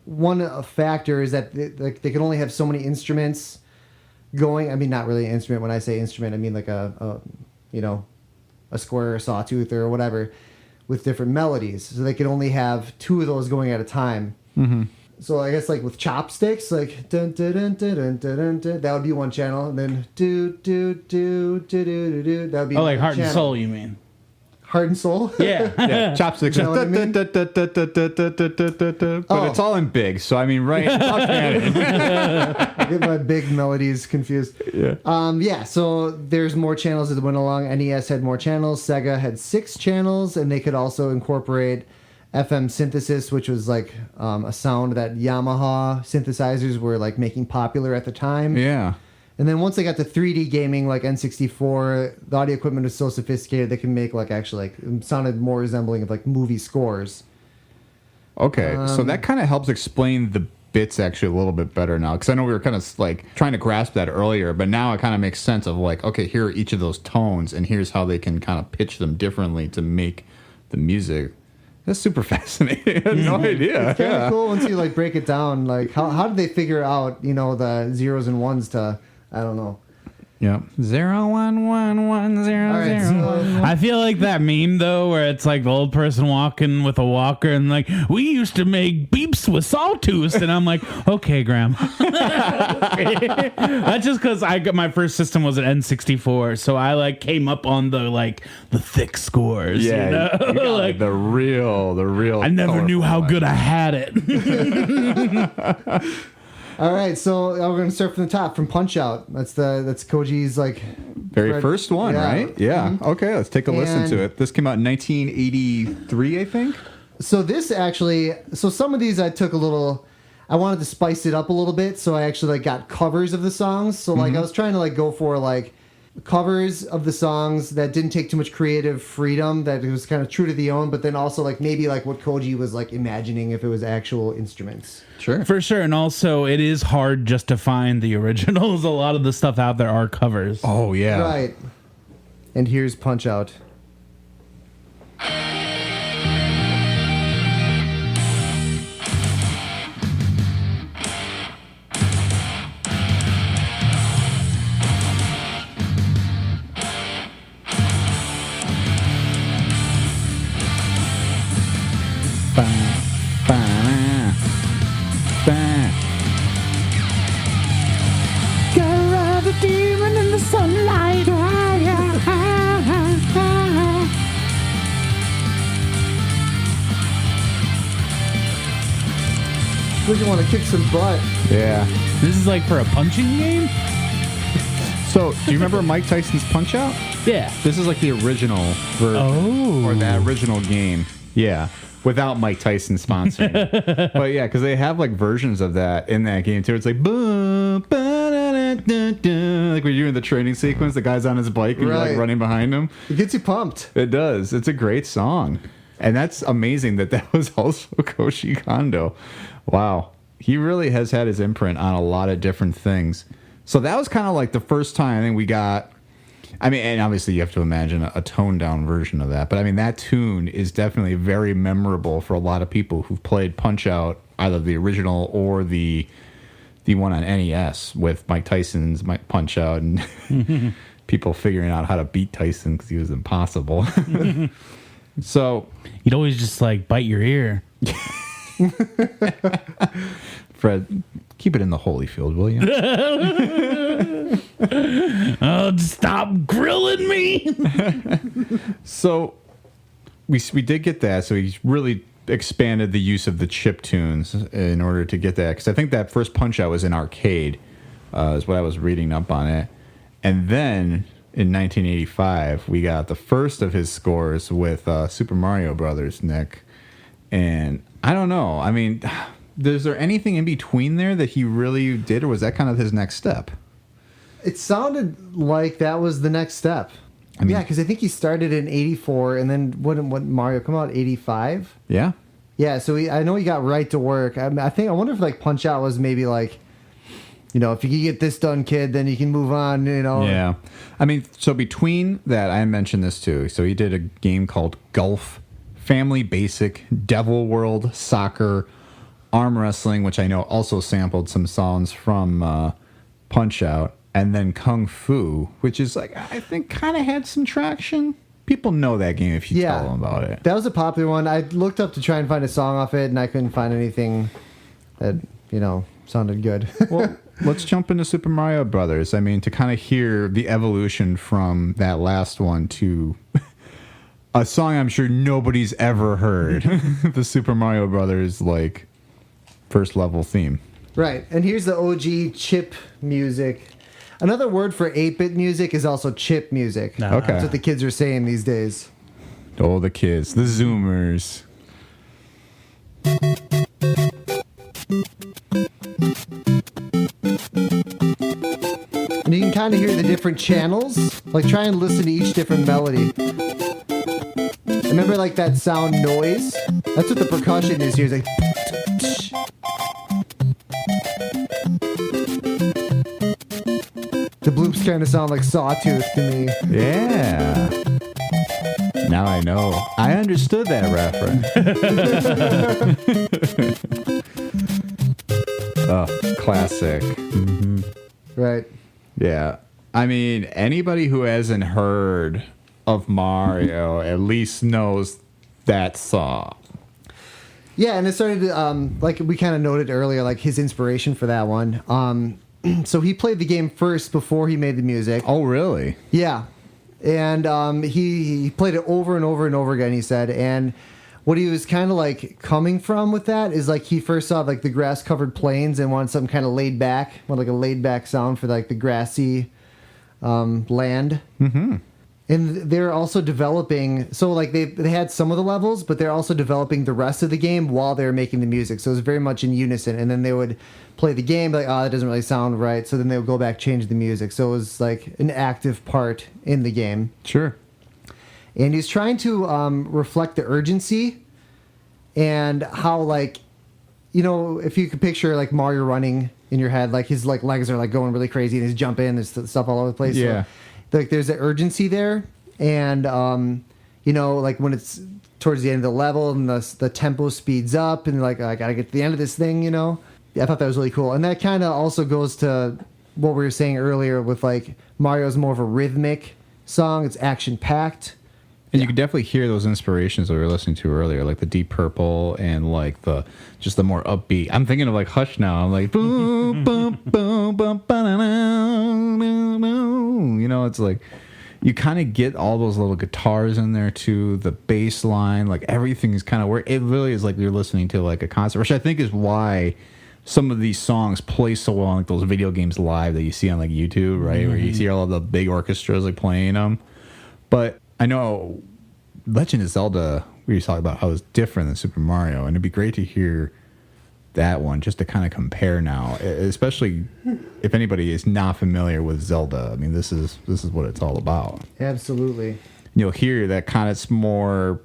one factor is that they can only have so many instruments going. I mean, not really an instrument. When I say instrument, I mean like a square or sawtooth or whatever with different melodies. So they can only have 2 of those going at a time. Mm-hmm. So I guess like with chopsticks, like dun dun dun dun dun dun dun, dun, that would be one channel, and then do do do do do do. That would be like Heart channel. and Soul, you mean? Heart and Soul. Yeah. Yeah, chopsticks. You know what I mean? But it's all in big, so I mean, right? I get my big melodies confused. Yeah. So there's more channels as it went along. NES had more channels. Sega had 6 channels, and they could also incorporate FM synthesis, which was like a sound that Yamaha synthesizers were like making popular at the time. Yeah. And then once they got to 3D gaming, like N64, the audio equipment was so sophisticated they can make like actually like it sounded more resembling of like movie scores. Okay, so that kind of helps explain the bits actually a little bit better now, because I know we were kind of like trying to grasp that earlier, but now it kind of makes sense of like, okay, here are each of those tones, and here's how they can kind of pitch them differently to make the music. That's super fascinating. I had no idea. It's kind of cool once you like break it down. Like how did they figure out the zeros and ones to, I don't know. Yeah. 01110 All right, so- I feel like that meme though, where it's like the old person walking with a walker and like, we used to make beeps with sawtooth, and I'm like, okay, Graham. That's just because my first system was an N64, so I like came up on the thick scores. Yeah, you know? you got, like the real. I never knew how good I had it. All right, so we're gonna start from the top, from Punch Out. That's Koji's very first one, yeah. right? Yeah. Mm-hmm. Okay, let's take a listen And- to it. This came out in 1983, I think. So this actually, some of these I took I wanted to spice it up a little bit, so I actually got covers of the songs. So I was trying to go for covers of the songs that didn't take too much creative freedom, that it was kind of true to the own, but then also maybe what Koji was imagining if it was actual instruments. Sure. For sure, and also it is hard just to find the originals. A lot of the stuff out there are covers. Oh yeah. Right. And here's Punch Out. Gara the demon in the sunlight. Would you want to kick some butt? Yeah. This is for a punching game? So, do you remember Mike Tyson's Punch Out? Yeah. This is the original version. Oh. Or that original game. Yeah. Without Mike Tyson sponsoring it. But yeah, because they have versions of that in that game too. It's boom, ba-da-da-da-da. When you're in the training sequence, the guy's on his bike and Right. you're running behind him. It gets you pumped. It does. It's a great song. And that's amazing that was also Koji Kondo. Wow. He really has had his imprint on a lot of different things. So that was kind of the first time I think we got, and obviously you have to imagine a toned down version of that. But that tune is definitely very memorable for a lot of people who've played Punch Out, either the original or the one on NES with Mike Tyson's Punch Out and people figuring out how to beat Tyson because he was impossible. So You'd always just bite your ear. Fred, keep it in the Holyfield, will you? Oh, stop grilling me. So we did get that. So he really expanded the use of the chip tunes in order to get that. Because I think that first Punch Out was in arcade, is what I was reading up on it. And then in 1985, we got the first of his scores with Super Mario Brothers, Nick. And I don't know. Is there anything in between there that he really did, or was that kind of his next step? It sounded like that was the next step. Yeah, because I think he started in 84, and then what Mario come out, 85? Yeah. Yeah, so I know he got right to work. I wonder if Punch Out was maybe if you can get this done, kid, then you can move on, Yeah. So between that, I mentioned this too. So he did a game called Golf, Family Basic, Devil World, Soccer, Arm Wrestling, which I know also sampled some songs from Punch Out, and then Kung Fu, which is I think kind of had some traction. People know that game if you tell them about it. That was a popular one. I looked up to try and find a song off it, and I couldn't find anything that, sounded good. Well, let's jump into Super Mario Brothers. To kind of hear the evolution from that last one to a song I'm sure nobody's ever heard. The Super Mario Brothers, first level theme. Right, and here's the OG chip music. Another word for 8-bit music is also chip music. Nah. Okay. That's what the kids are saying these days. Oh, the kids, the Zoomers. And you can kind of hear the different channels. Try and listen to each different melody. Remember that sound noise? That's what the percussion is here. It's the bloops kind of sound like Sawtooth to me. Yeah. Now I know. I understood that reference. Oh, classic. Mm-hmm. Right. Yeah. I mean, anybody who hasn't heard of Mario at least knows that song. Yeah, and it started like we kind of noted earlier, like his inspiration for that one. So he played the game first before he made the music. Oh, really? Yeah. And he played it over and over and over again, he said. And what he was kind of like coming from with that is like he first saw like the grass covered plains and wanted something kind of laid back, wanted like a laid back sound for like the grassy land. Mm-hmm. And they're also developing, so like they had some of the levels, but they're also developing the rest of the game while they're making the music. So it was very much in unison. And then they would play the game, like, oh, that doesn't really sound right. So then they would go back, change the music. So it was like an active part in the game. Sure. And he's trying to reflect the urgency and how, like, you know, if you could picture like Mario running in your head, like his like legs are like going really crazy and he's jumping, there's stuff all over the place. Yeah. So, like there's an urgency there, and you know, like when it's towards the end of the level and the tempo speeds up, and like I gotta get to the end of this thing, you know. Yeah, I thought that was really cool, and that kind of also goes to what we were saying earlier with like Mario's more of a rhythmic song. It's action packed, and you can definitely hear those inspirations that we were listening to earlier, like the Deep Purple and like the more upbeat. I'm thinking of like Hush now. I'm like boom, boom, boom, boom, you know, it's like you kind of get all those little guitars in there too, the bass line, like everything is kind of work. It really is like you're listening to like a concert, which I think is why some of these songs play so well on like those video games live that you see on like YouTube, right? Mm-hmm. Where you see all of the big orchestras like playing them. But I know Legend of Zelda, we were talking about how it's different than Super Mario, and it'd be great to hear that one just to kind of compare now, especially if anybody is not familiar with Zelda. I mean, this is what it's all about. Absolutely. You'll hear that kind of more.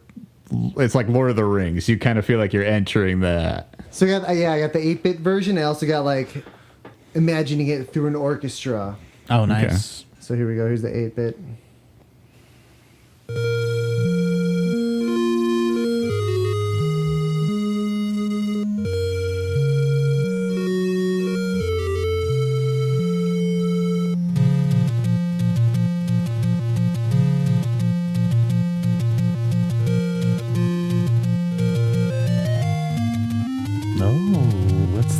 It's like Lord of the Rings. You kind of feel like you're entering that. So I got the 8-bit version. I also got like imagining it through an orchestra. Oh, nice. Okay. So here we go. Here's the 8-bit.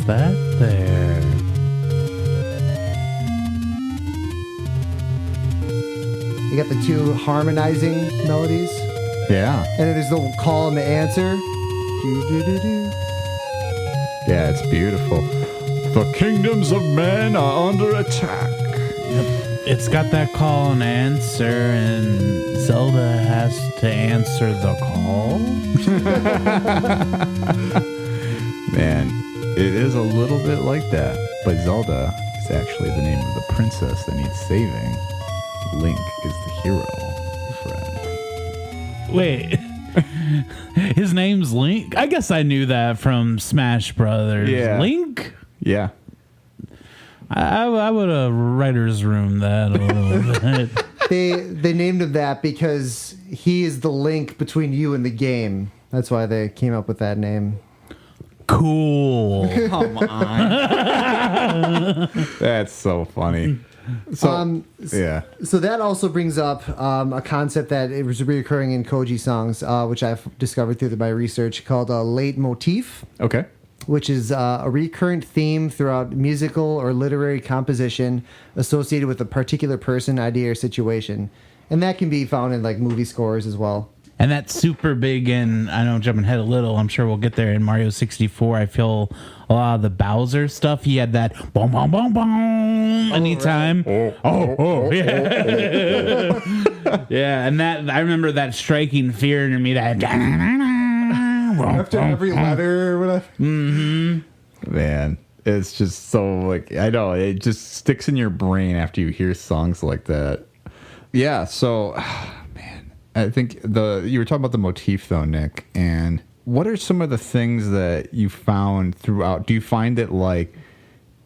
That there. You got the two harmonizing melodies. Yeah. And then there's the call and the answer. Yeah, it's beautiful. The kingdoms of men are under attack. Yep. It's got that call and answer, and Zelda has to answer the call. Man. It is a little bit like that, but Zelda is actually the name of the princess that needs saving. Link is the hero, friend. Wait, his name's Link? I guess I knew that from Smash Brothers. Yeah. Link? Yeah. I would have writer's room that a little bit. They named him that because he is the link between you and the game. That's why they came up with that name. Cool. Come on. That's so funny. So, yeah. So that also brings up a concept that it was reoccurring in Koji songs, which I've discovered through my research, called a leitmotif. Okay. Which is a recurrent theme throughout musical or literary composition associated with a particular person, idea, or situation. And that can be found in like movie scores as well. And that's super big in, I know, jumping ahead a little, I'm sure we'll get there in Mario 64. I feel a lot of the Bowser stuff, he had that boom, boom, boom, boom anytime. Right. Yeah. Yeah, and that, I remember that striking fear in me, that after every letter or whatever. Mm-hmm. Man, it's just so, like, I know, it just sticks in your brain after you hear songs like that. Yeah, so... I think you were talking about the motif though, Nick, and what are some of the things that you found throughout? Do you find that like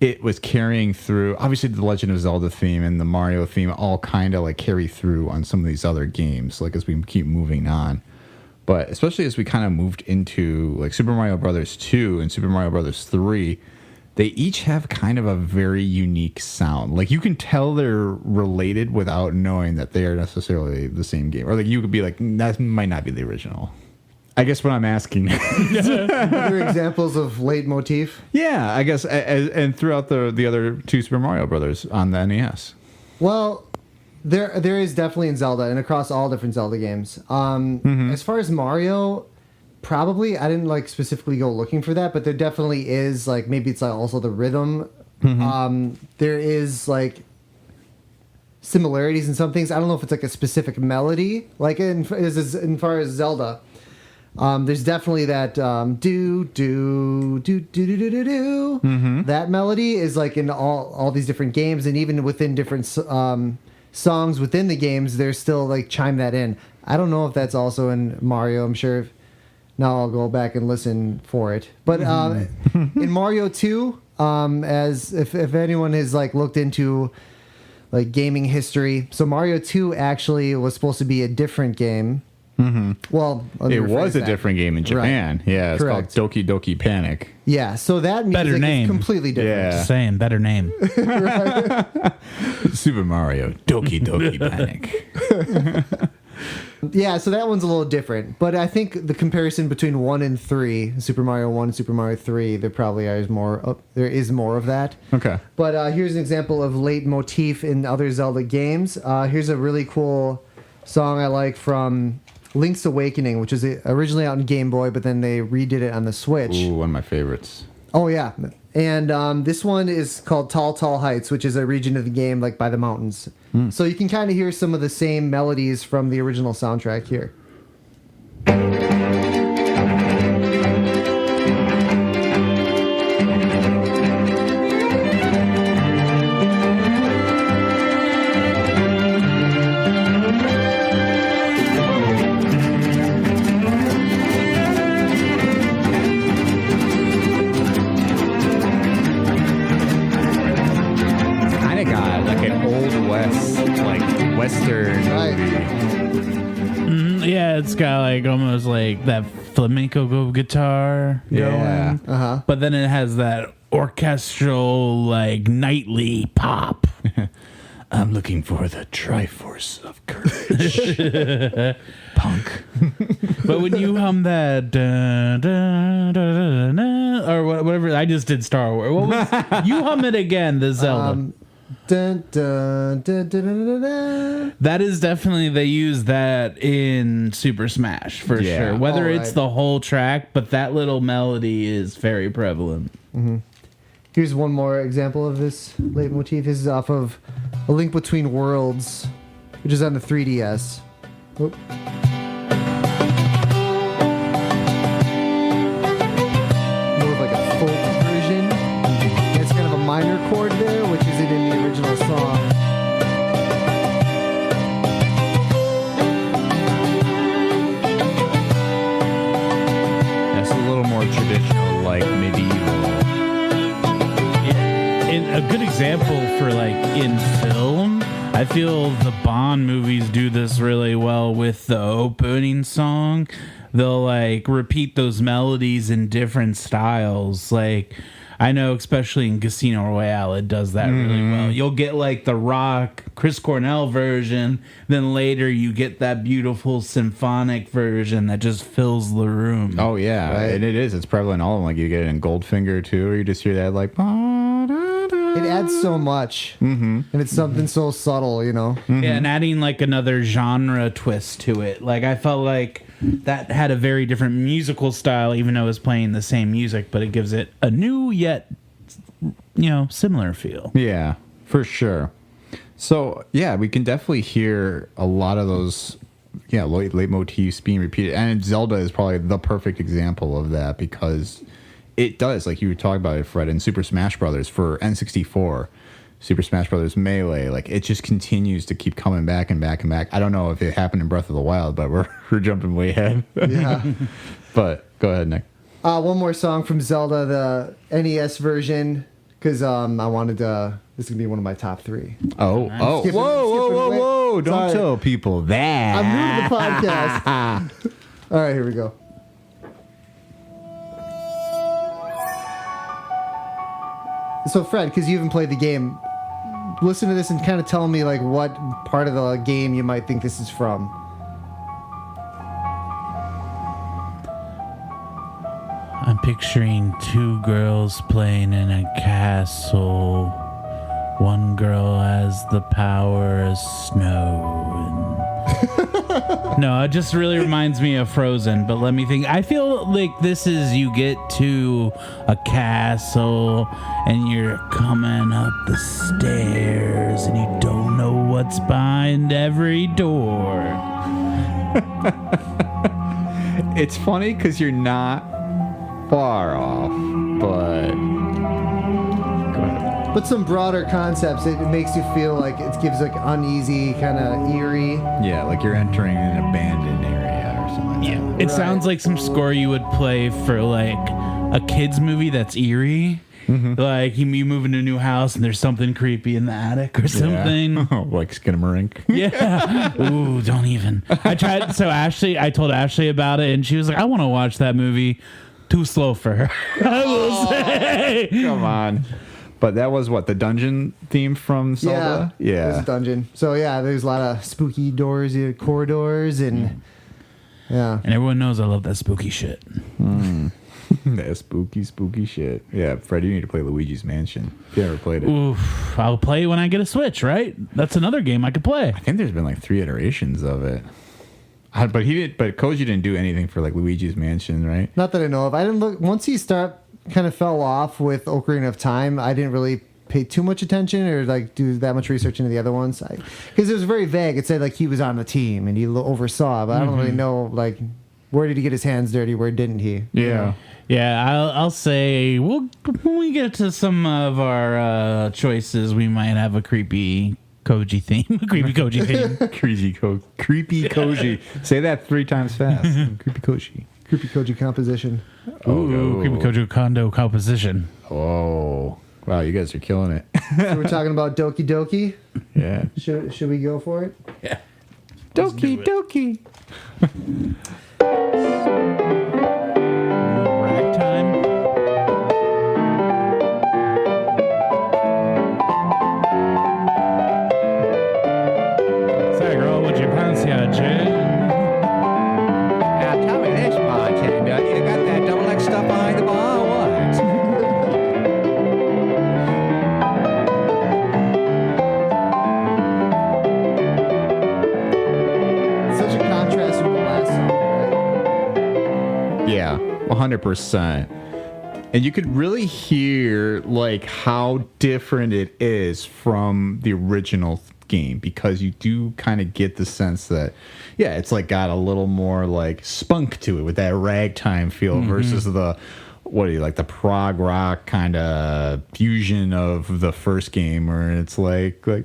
it was carrying through. Obviously, the Legend of Zelda theme and the Mario theme all kind of like carry through on some of these other games, like as we keep moving on. But especially as we kind of moved into like Super Mario Brothers 2 and Super Mario Brothers 3, they each have kind of a very unique sound. Like you can tell they're related without knowing that they are necessarily the same game. Or like you could be like, that might not be the original. I guess what I'm asking. Other examples of leitmotif? Yeah, I guess, and throughout the other two Super Mario Brothers on the NES. Well, there is definitely in Zelda and across all different Zelda games. As far as Mario, probably I didn't like specifically go looking for that, but there definitely is like maybe it's like also the rhythm. There is like similarities in some things. I don't know if it's like a specific melody, like in far as Zelda. There's definitely that do do do do do do do do. That melody is like in all these different games, and even within different songs within the games, they're still like chime that in. I don't know if that's also in Mario. I'm sure. Now I'll go back and listen for it. But in Mario 2, as if anyone has like looked into like gaming history, so Mario 2 actually was supposed to be a different game. Well, it was a different game in Japan. Right. Yeah, it's Correct. called Doki Doki Panic. Yeah, so that music Better name. is completely different. Yeah. Just saying, better name. Super Mario Doki Doki Panic. Yeah, so that one's a little different. But I think the comparison between 1 and 3, Super Mario 1 and Super Mario 3, there probably is more. There is more of that. Okay. But here's an example of leitmotif in other Zelda games. Here's a really cool song I like from Link's Awakening, which is originally out on Game Boy, but then they redid it on the Switch. Ooh, one of my favorites. Oh, yeah. And this one is called Tall, Tall Heights, which is a region of the game, like by the mountains. So you can kind of hear some of the same melodies from the original soundtrack here. Yeah, it's got like almost like that flamenco guitar going. But then it has that orchestral, like nightly pop. I'm looking for the Triforce of Courage. Punk. But when you hum that or whatever, I just did Star Wars. What was, you hum it again, the Zelda. Dun, dun, dun, dun, dun, dun, dun. That is definitely, they use that in Super Smash for sure. Whether it's the whole track, but that little melody is very prevalent. Here's one more example of this leitmotif. This is off of A Link Between Worlds, which is on the 3DS. Oop. More of like a folk version. It's kind of a minor chord there, which isn't in the original song. That's a little more traditional, like medieval. A good example for like in film, I feel the Bond movies do this really well with the opening song. They'll like repeat those melodies in different styles. Like I know especially in Casino Royale it does that really well. You'll get like the rock Chris Cornell version, then later you get that beautiful symphonic version that just fills the room. Oh yeah, Right. and it is. It's prevalent in all of them. Like you get it in Goldfinger too, or you just hear that like. It adds so much, and it's something so subtle, you know. Yeah, and adding like another genre twist to it. Like I felt like that had a very different musical style, even though it was playing the same music, but it gives it a new yet, similar feel. Yeah, for sure. So yeah, we can definitely hear a lot of those, leitmotifs being repeated, and Zelda is probably the perfect example of that because it does, like you were talking about it, Fred, in Super Smash Brothers for N64, Super Smash Brothers Melee, like it just continues to keep coming back and back and back. I don't know if it happened in Breath of the Wild, but we're jumping way ahead. Yeah. But go ahead, Nick. One more song from Zelda, the NES version because I wanted to. This is gonna be one of my top 3. Oh, Skipping whoa! Don't Sorry. tell people that. I'm new to the podcast. All right, here we go. So, Fred, because you haven't played the game, listen to this and kind of tell me like what part of the game you might think this is from. I'm picturing 2 girls playing in a castle. One girl has the power of snow. No, it just really reminds me of Frozen, but let me think. I feel like this is you get to a castle and you're coming up the stairs and you don't know what's behind every door. It's funny because you're not far off, but go ahead. But some broader concepts, it makes you feel like it gives like uneasy, kind of eerie. Yeah, like you're entering an abandoned area or something like that. It sounds like some score you would play for like a kid's movie that's eerie. Mm-hmm. Like you move into a new house and there's something creepy in the attic or something. Yeah. Like Skinamarink. Yeah. Ooh, don't even. I told Ashley about it and she was like, I want to watch that movie. Too slow for her. I will say. Come on. But that was what, the dungeon theme from Zelda? Yeah. It was a dungeon. So yeah, there's a lot of spooky doors, corridors, and yeah. And everyone knows I love that spooky shit. That spooky shit. Yeah, Fred, you need to play Luigi's Mansion if you ever played it. Oof, I'll play when I get a Switch, right? That's another game I could play. I think there's been like 3 iterations of it. But Koji didn't do anything for like Luigi's Mansion, right? Not that I know of. I didn't look once he kind of fell off with Ocarina of Time. I didn't really pay too much attention or like do that much research into the other ones because it was very vague. It said like he was on the team and he oversaw, but I don't really know like where did he get his hands dirty, where didn't he? Yeah. Yeah, I'll say when we get to some of our choices, we might have a creepy Koji theme. Creepy Koji theme. Creepy Koji. Say that 3 times fast. Creepy Koji. Creepy Koji composition. Ooh, creepy Koji Kondo composition. Oh. Wow, you guys are killing it. So we're talking about Doki Doki. Yeah. Should we go for it? Yeah. Doki Doki. Ragtime. Sorry, girl, would you fancy a gin? Now tell me this, bartender. You got that double X stuff behind the bar or what? Such a contrast from the last song, right? Yeah, 100%. And you could really hear like how different it is from the original game because you do kind of get the sense that it's like got a little more like spunk to it with that ragtime feel versus the the prog rock kind of fusion of the first game where it's like you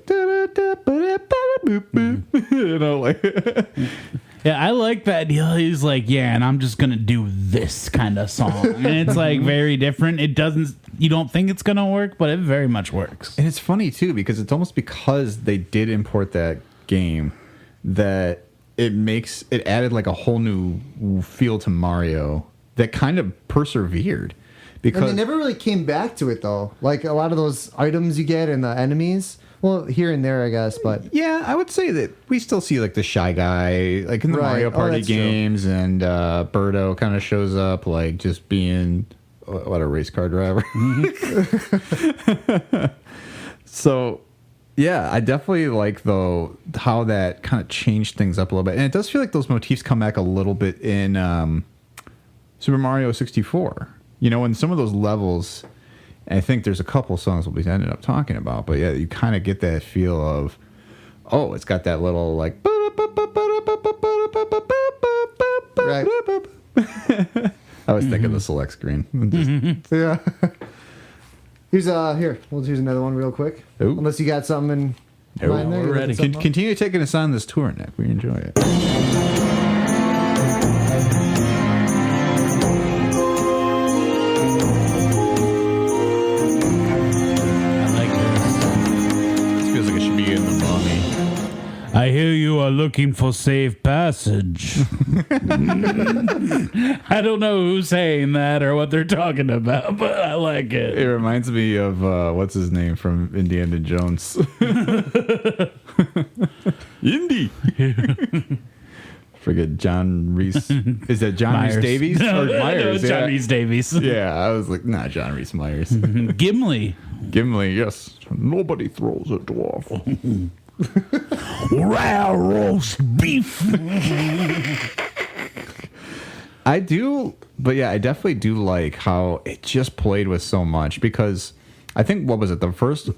know, like Yeah, I like that. He's like, and I'm just gonna do this kind of song, and it's like very different. It doesn't. You don't think it's gonna work, but it very much works. And it's funny too because it's almost because they did import that game that it added like a whole new feel to Mario that kind of persevered. Because And they never really came back to it though. Like a lot of those items you get and the enemies. Well, here and there, I guess, but yeah, I would say that we still see like the Shy Guy, like in the Mario Party games, and Birdo kind of shows up, like just being a race car driver. So, yeah, I definitely like though how that kind of changed things up a little bit, and it does feel like those motifs come back a little bit in Super Mario 64. You know, in some of those levels. I think there's a couple songs we'll be ended up talking about, but yeah, you kind of get that feel of, it's got that little like. right. I was thinking the select screen. Yeah. Here's another one real quick. Ooh. Unless you got something in mind there. we're ready. Continue taking us on this tour, Nick. We enjoy it. hear you are looking for safe passage. I don't know who's saying that or what they're talking about, but I like it. It reminds me of what's his name from Indiana Jones. Indy. Forget John Reese. Is that John Reese Davies or Myers? No, John Reese Davies. Yeah, I was like, nah, John Reese Myers. Gimli. Gimli, yes. Nobody throws a dwarf. Rare roast beef. I do, but yeah, I definitely do like how it just played with so much because I think, what was it, the first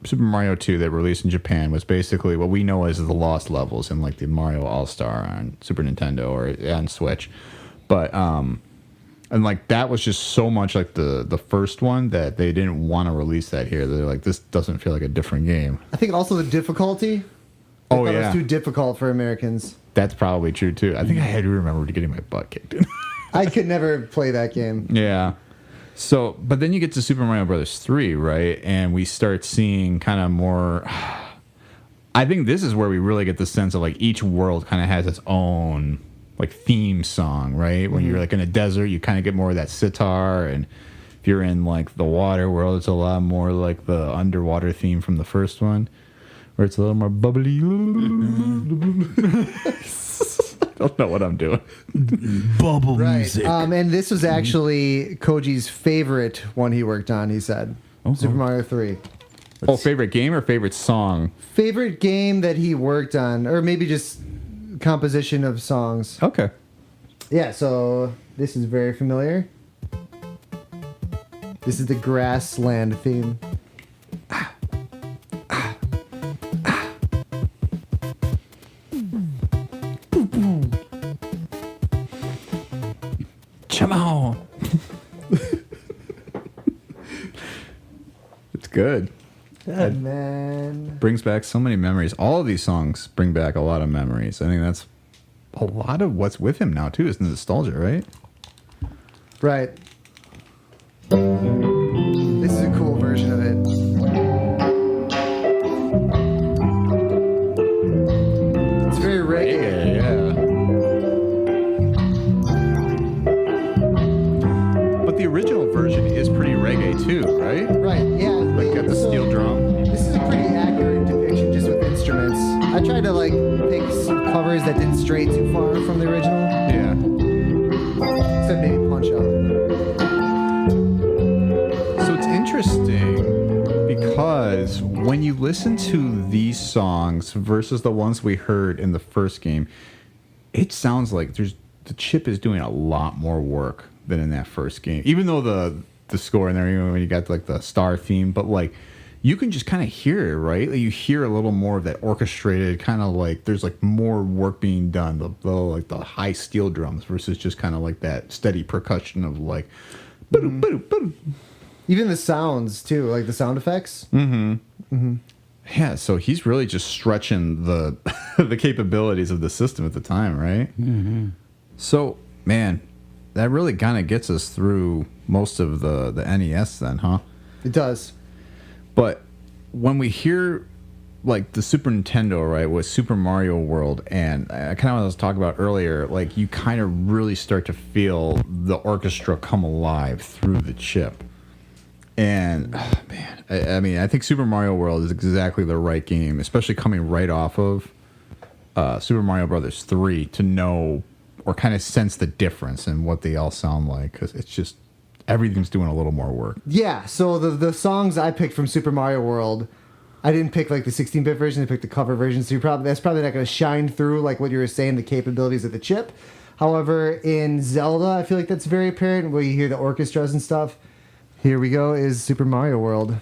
Super Mario 2 that released in Japan was basically what we know as the Lost Levels in like the Mario All-Star on Super Nintendo or on Switch. But and like that was just so much like the first one that they didn't want to release that here. They're like, this doesn't feel like a different game. I think also the difficulty. I thought it was too difficult for Americans. That's probably true too. I think I had to remember getting my butt kicked in. I could never play that game. Yeah. So, but then you get to Super Mario Brothers 3, right? And we start seeing kind of more. I think this is where we really get the sense of like each world kind of has its own like theme song, right? When you're like in a desert, you kind of get more of that sitar, and if you're in like the water world, it's a lot more like the underwater theme from the first one, where it's a little more bubbly. I don't know what I'm doing. Bubble music. And this was actually Koji's favorite one he worked on, he said. Super Mario 3. Favorite game or favorite song? Favorite game that he worked on, or maybe just composition of songs. Okay. Yeah, so this is very familiar. This is the Grassland theme. Come on. It's good. Good, man. Brings back so many memories. All of these songs bring back a lot of memories. I think that's a lot of what's with him now, too, is nostalgia, right? Right. This is a cool version of it. It's very reggae. Yeah. But the original version is pretty reggae, too, right? Right, yeah. Like got the steel drum. This is a pretty accurate depiction just with instruments. I tried to like pick some covers that didn't stray too far from the original. Yeah. Except maybe Punch Out. So it's interesting because when you listen to these songs versus the ones we heard in the first game, it sounds like the chip is doing a lot more work than in that first game. Even though the score in there, even when you got like the star theme, but like you can just kind of hear it, right? Like you hear a little more of that orchestrated kind of like there's like more work being done, the like the high steel drums versus just kind of like that steady percussion of like Even the sounds too, like the sound effects. Yeah, so he's really just stretching the the capabilities of the system at the time, right? So, man, that really kind of gets us through most of the NES then, huh? It does. But when we hear like the Super Nintendo, right, with Super Mario World, and I kind of was talking about earlier, like you kind of really start to feel the orchestra come alive through the chip. And man, I mean, I think Super Mario World is exactly the right game, especially coming right off of Super Mario Brothers 3 to know or kind of sense the difference in what they all sound like, because it's just everything's doing a little more work. Yeah, so the songs I picked from Super Mario World, I didn't pick like the 16-bit version, I picked the cover version, so that's probably not going to shine through like what you were saying, the capabilities of the chip. However, in Zelda, I feel like that's very apparent where you hear the orchestras and stuff. Here we go is Super Mario World.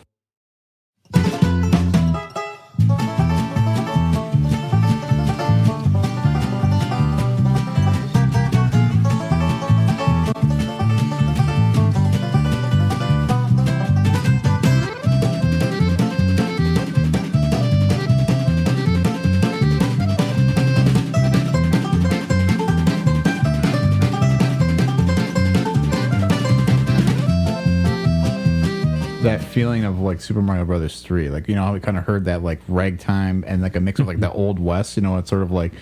that feeling of like Super Mario Brothers 3. Like, you know how we kind of heard that like ragtime and like a mix of like the Old West, you know, it's sort of like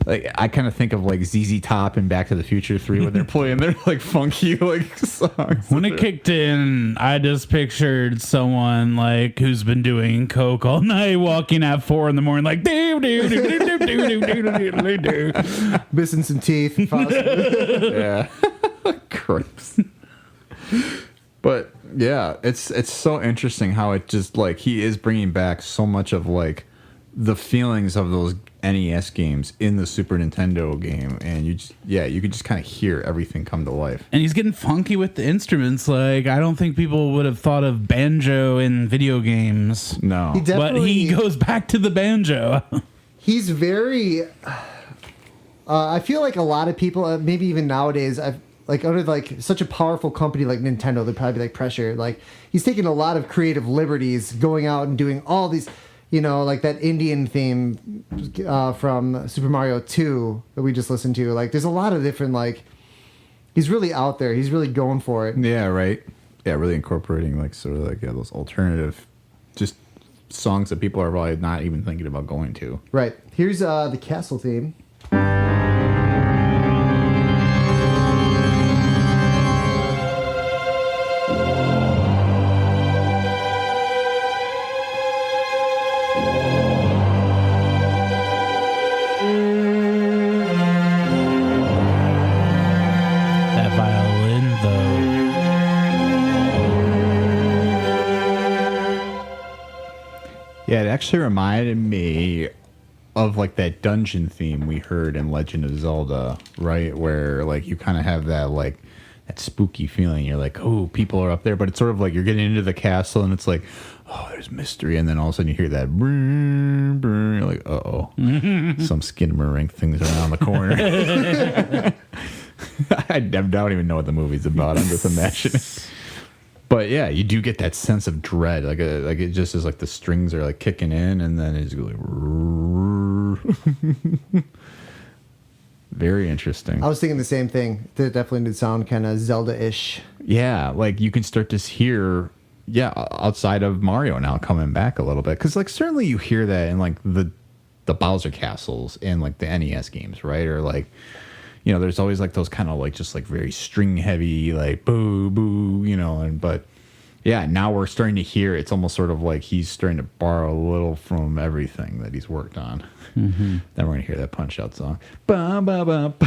I kind of think of like ZZ Top and Back to the Future 3 when they're playing their like funky like songs. When it kicked in, I just pictured someone like who's been doing coke all night, walking at 4 a.m, like Missing some teeth. Possibly. Yeah. Gross. But yeah, it's so interesting how it just like he is bringing back so much of like the feelings of those NES games in the Super Nintendo game, and you could just kind of hear everything come to life. And he's getting funky with the instruments. Like, I don't think people would have thought of banjo in video games. No, but he goes back to the banjo. He's very. I feel like a lot of people, maybe even nowadays, like under like such a powerful company like Nintendo, they'd probably be like pressure. Like he's taking a lot of creative liberties, going out and doing all these. You know, like that Indian theme from Super Mario 2 that we just listened to. Like, there's a lot of different, like, he's really out there. He's really going for it. Yeah, right. Yeah, really incorporating, like, sort of like those alternative, just songs that people are probably not even thinking about going to. Right. Here's the castle theme. Yeah, it actually reminded me of like that dungeon theme we heard in Legend of Zelda, right? Where like you kind of have that like that spooky feeling. You're like, oh, people are up there, but it's sort of like you're getting into the castle and it's like, oh, there's mystery, and then all of a sudden you hear that, brrr, brrr, you're like, uh-oh, some skinamarink things around the corner. I don't even know what the movie's about. I'm just imagining. But yeah, you do get that sense of dread, like it just is like the strings are like kicking in, and then it's like very interesting. I was thinking the same thing. It definitely did sound kind of Zelda-ish. Yeah, like you can start to hear, outside of Mario now coming back a little bit, because like certainly you hear that in like the Bowser castles in like the NES games, right? Or like, you know, there's always like those kind of like just like very string heavy, like boo boo, you know, but yeah, now we're starting to hear it's almost sort of like he's starting to borrow a little from everything that he's worked on. Mm-hmm. Then we're gonna hear that Punch Out song. Ba, ba, ba, ba.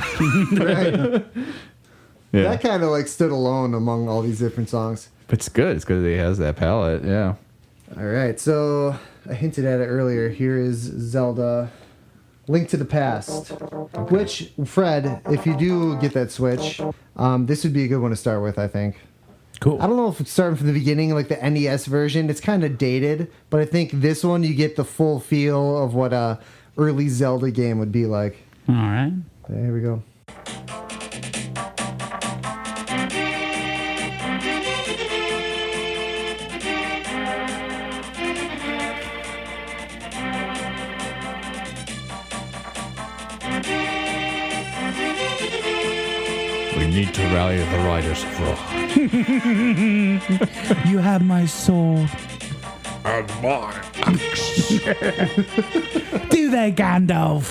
Right. Yeah. That kind of like stood alone among all these different songs. But it's good. It's good that he has that palette. Yeah. All right, so I hinted at it earlier. Here is Zelda Link to the Past, okay. Which, Fred, if you do get that Switch, this would be a good one to start with, I think. Cool. I don't know if it's starting from the beginning, like the NES version. It's kind of dated, but I think this one you get the full feel of what a early Zelda game would be like. All right. Okay, here we go. We need to rally the riders of Rohan. You have my sword. And mine. Do that, Gandalf.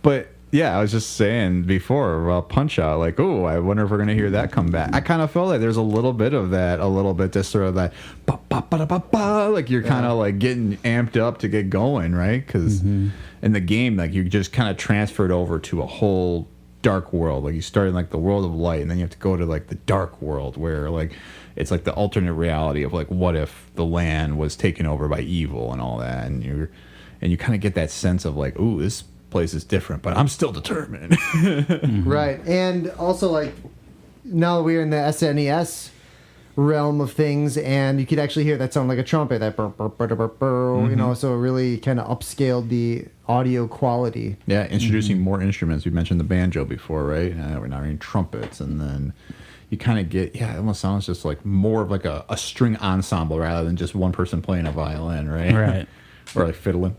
But yeah, I was just saying before about Punch Out, like, oh, I wonder if we're gonna hear that come back. I kind of felt like there's a little bit of that, a little bit just sort of that, ba, ba, ba, ba, ba, like you're kind of like getting amped up to get going, right? Because in the game, like you just kind of transferred over to a whole dark world. Like you start in like the world of light, and then you have to go to like the dark world where like it's like the alternate reality of like what if the land was taken over by evil and all that, and you kind of get that sense of like, ooh, this place is different, but I'm still determined. Right. And also, like, now we're in the SNES realm of things, and you could actually hear that sound like a trumpet, that burr, burr, burr, burr, burr, you know, so it really kind of upscaled the audio quality. Yeah, introducing more instruments. We mentioned the banjo before, right? We're now hearing trumpets, and then you kind of get, it almost sounds just like more of like a string ensemble rather than just one person playing a violin, right? Right. Or like fiddling.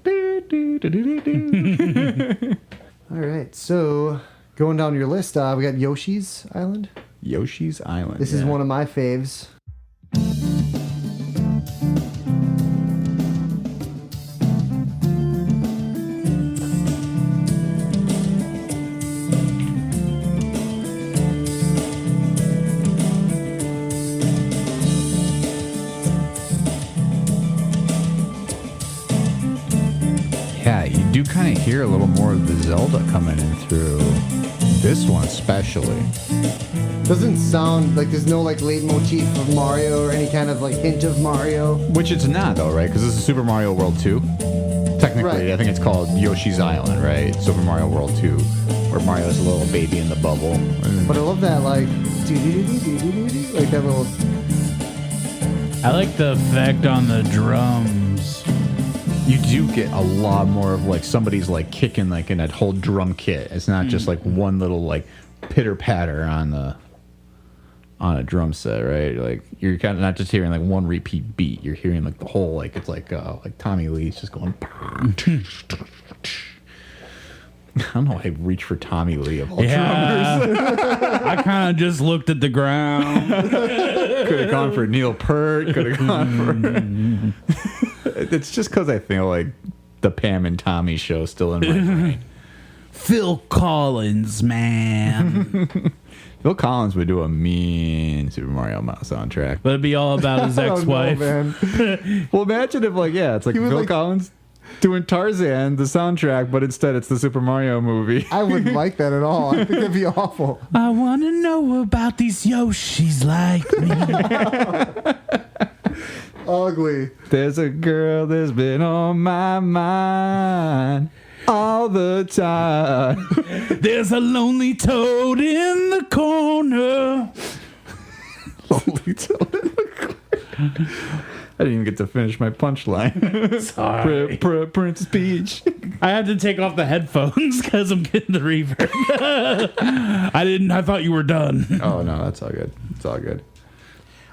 All right, so going down your list, we got Yoshi's Island. Yoshi's Island. This is one of my faves. Yeah, you do kind of hear a little more of the Zelda coming in through this one, especially. Doesn't sound like there's no like leitmotif of Mario or any kind of like hint of Mario. Which it's not, though, right? Because this is Super Mario World 2. Technically, Right. I think it's called Yoshi's Island, right? Super Mario World 2, where Mario's a little baby in the bubble. But I love that like like that little. I like the effect on the drums. You do get a lot more of like somebody's like kicking like in that whole drum kit. It's not just like one little like pitter patter on a drum set, right? Like you're kind of not just hearing like one repeat beat. You're hearing like the whole like it's like Tommy Lee's just going. I don't know. I reach for Tommy Lee of all drummers. I kind of just looked at the ground. Could have gone for Neil Peart. Could have gone for. It's just because I feel like the Pam and Tommy show still in my brain. Phil Collins, man. Phil Collins would do a mean Super Mario soundtrack. But it'd be all about his I don't know, ex-wife. man. Well, imagine if it's like He would, Phil like- Collins doing Tarzan, the soundtrack, but instead it's the Super Mario movie. I wouldn't like that at all. I think that'd be awful. I want to know about these Yoshis like me. Ugly. There's a girl that's been on my mind all the time. There's a lonely toad in the corner. Lonely toad in the corner. I didn't even get to finish my punchline. Sorry. Princess Peach. I had to take off the headphones because I'm getting the reverb. I thought you were done. Oh, no, that's all good. It's all good.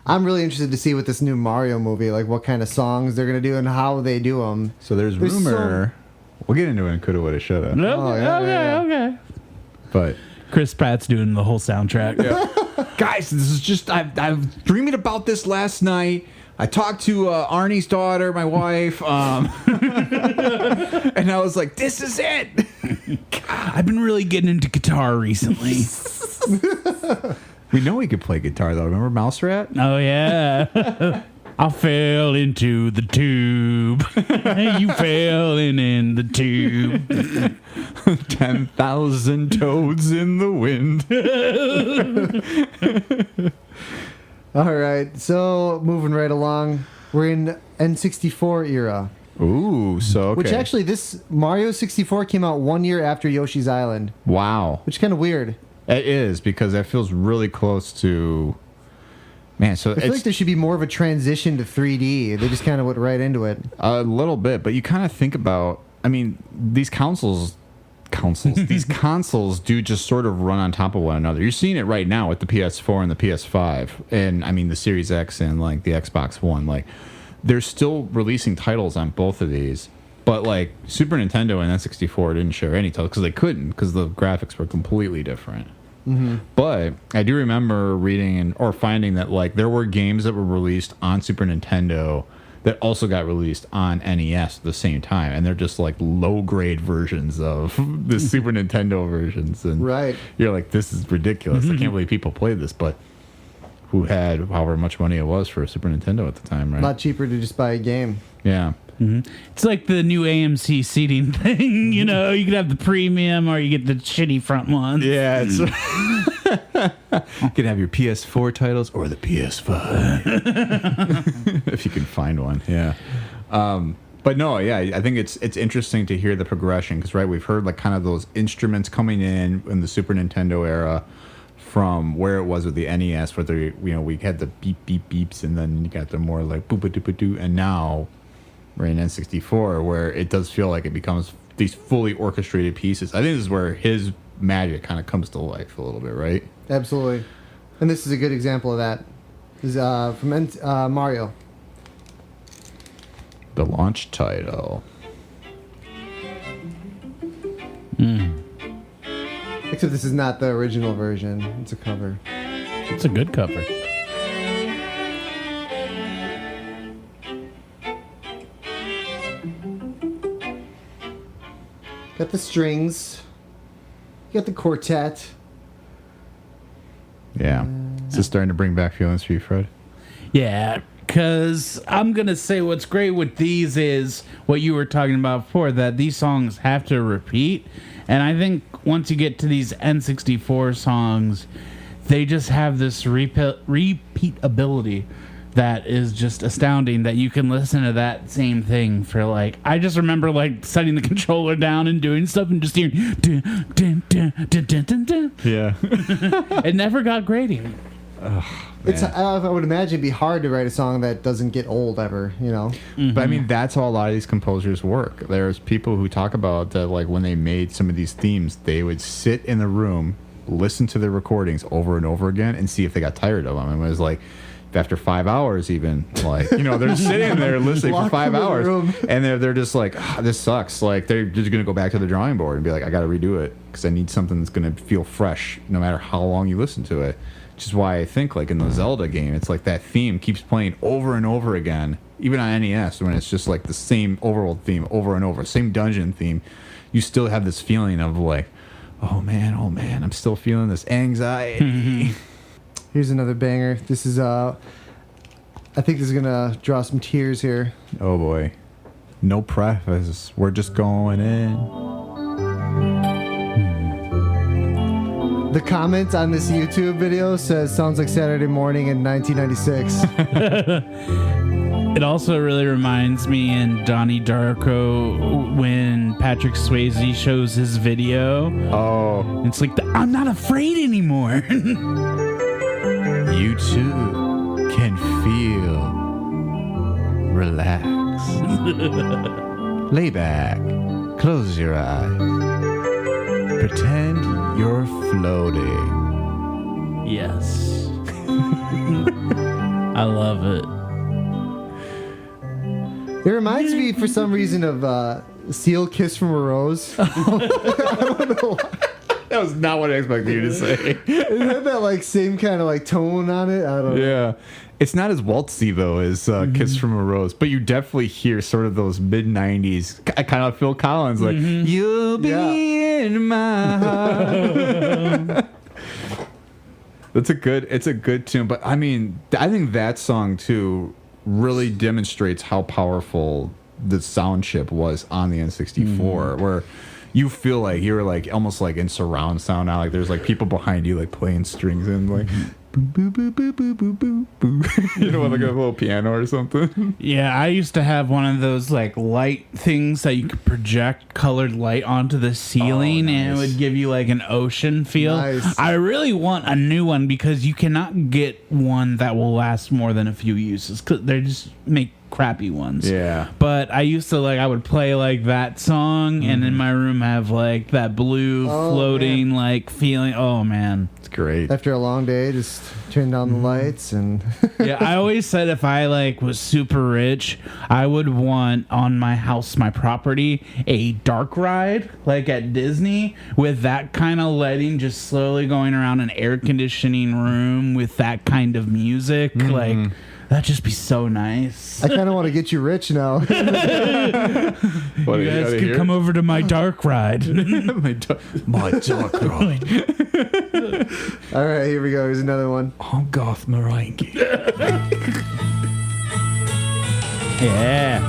I'm really interested to see with this new Mario movie, like what kind of songs they're gonna do and how they do them. So there's rumor. We'll get into it in Coulda, Woulda, Shoulda. Okay. But Chris Pratt's doing the whole soundtrack. guys, this is just I've dreaming about this last night. I talked to Arnie's daughter, my wife, and I was like, "This is it." I've been really getting into guitar recently. We know he could play guitar though. Remember Mouse Rat? Oh, yeah. I fell into the tube. You fell in the tube. 10,000 toads in the wind. All right, so moving right along, we're in N64 era. Ooh, so okay. Which actually, this Mario 64 came out 1 year after Yoshi's Island, Wow. which is kind of weird. It is because that feels really close to. Man, so I feel it's like there should be more of a transition to 3D. They just kind of went right into it. a little bit, but you kind of think about. I mean, these consoles, these consoles do just sort of run on top of one another. You're seeing it right now with the PS4 and the PS5, and I mean the Series X and like the Xbox One. Like, they're still releasing titles on both of these. But like Super Nintendo and N64 didn't share any titles because they couldn't because the graphics were completely different. Mm-hmm. But I do remember reading or finding that like there were games that were released on Super Nintendo that also got released on NES at the same time, and they're just like low grade versions of the Super Nintendo versions. And Right. you're like, this is ridiculous. I can't believe people played this, but who had however much money it was for a Super Nintendo at the time, right? A lot cheaper to just buy a game. Yeah. It's like the new AMC seating thing. You know, you could have the premium or you get the shitty front one. Yeah, it's you can have your PS4 titles or the PS5 if you can find one. Yeah, but no, yeah, I think it's interesting to hear the progression because right, we've heard like kind of those instruments coming in the Super Nintendo era from where it was with the NES, where we had the beep beep beeps, and then you got the more like boop doop doo, and now we're in N64 where it does feel like it becomes these fully orchestrated pieces. I think this is where his magic kind of comes to life a little bit, right? Absolutely. And this is a good example of that. This is from Mario. The launch title. Except this is not the original version. It's a cover. It's a good cover. Got the strings. You got the quartet. Yeah. Is this starting to bring back feelings for you, Fred? Yeah, because I'm going to say what's great with these is what you were talking about before, that these songs have to repeat. And I think once you get to these N64 songs, they just have this repeatability that is just astounding, that you can listen to that same thing for like, I just remember like setting the controller down and doing stuff and just hearing dun, dun, dun, dun, dun, dun, dun. Yeah. It never got grating. I would imagine it'd be hard to write a song that doesn't get old ever, you know? Mm-hmm. But I mean, that's how a lot of these composers work. There's people who talk about that, like when they made some of these themes, they would sit in the room, listen to the recordings over and over again, and see if they got tired of them. And it was like, after 5 hours, even like, you know, they're sitting there listening for 5 hours, and they're just like, this sucks. Like they're just gonna go back to the drawing board and be like, I got to redo it because I need something that's gonna feel fresh, no matter how long you listen to it. Which is why I think like in the Zelda game, it's like that theme keeps playing over and over again, even on NES when it's just like the same overworld theme over and over, same dungeon theme. You still have this feeling of like, oh man, I'm still feeling this anxiety. Here's another banger. This is, I think this is going to draw some tears here. Oh boy. No preface. We're just going in. The comment on this YouTube video says, sounds like Saturday morning in 1996. It also really reminds me in Donnie Darko when Patrick Swayze shows his video. Oh. It's like, I'm not afraid anymore. You too can feel relaxed. Lay back. Close your eyes. Pretend you're floating. Yes. I love it. It reminds me, for some reason, of Seal Kiss from a Rose. I don't know why. That was not what I expected you to say. It had that like same kind of like tone on it. I don't know. Yeah. It's not as waltzy though as Kiss from a Rose, but you definitely hear sort of those mid-90s kind of Phil Collins like you'll be in my heart. It's a good tune, but I mean, I think that song too really demonstrates how powerful the sound chip was on the N64 where you feel like you're like almost like in surround sound now. Like there's like people behind you like playing strings and like boo boo boo boo boo boo boo boo. You know, like a little piano or something. Yeah, I used to have one of those like light things that you could project colored light onto the ceiling, and it would give you like an ocean feel. Nice. I really want a new one because you cannot get one that will last more than a few uses because they just make crappy ones. Yeah. But I used to like, I would play like that song and in my room have like that blue floating like feeling. Oh man. It's great. After a long day, just turn down the lights and Yeah, I always said if I like was super rich, I would want on my house, my property, a dark ride like at Disney with that kind of lighting, just slowly going around an air conditioning room with that kind of music. Like that'd just be so nice. I kind of want to get you rich now. What, You guys could come over to my dark ride. my dark ride. All right, here we go. Here's another one. I'm Garth Marenghi. Yeah.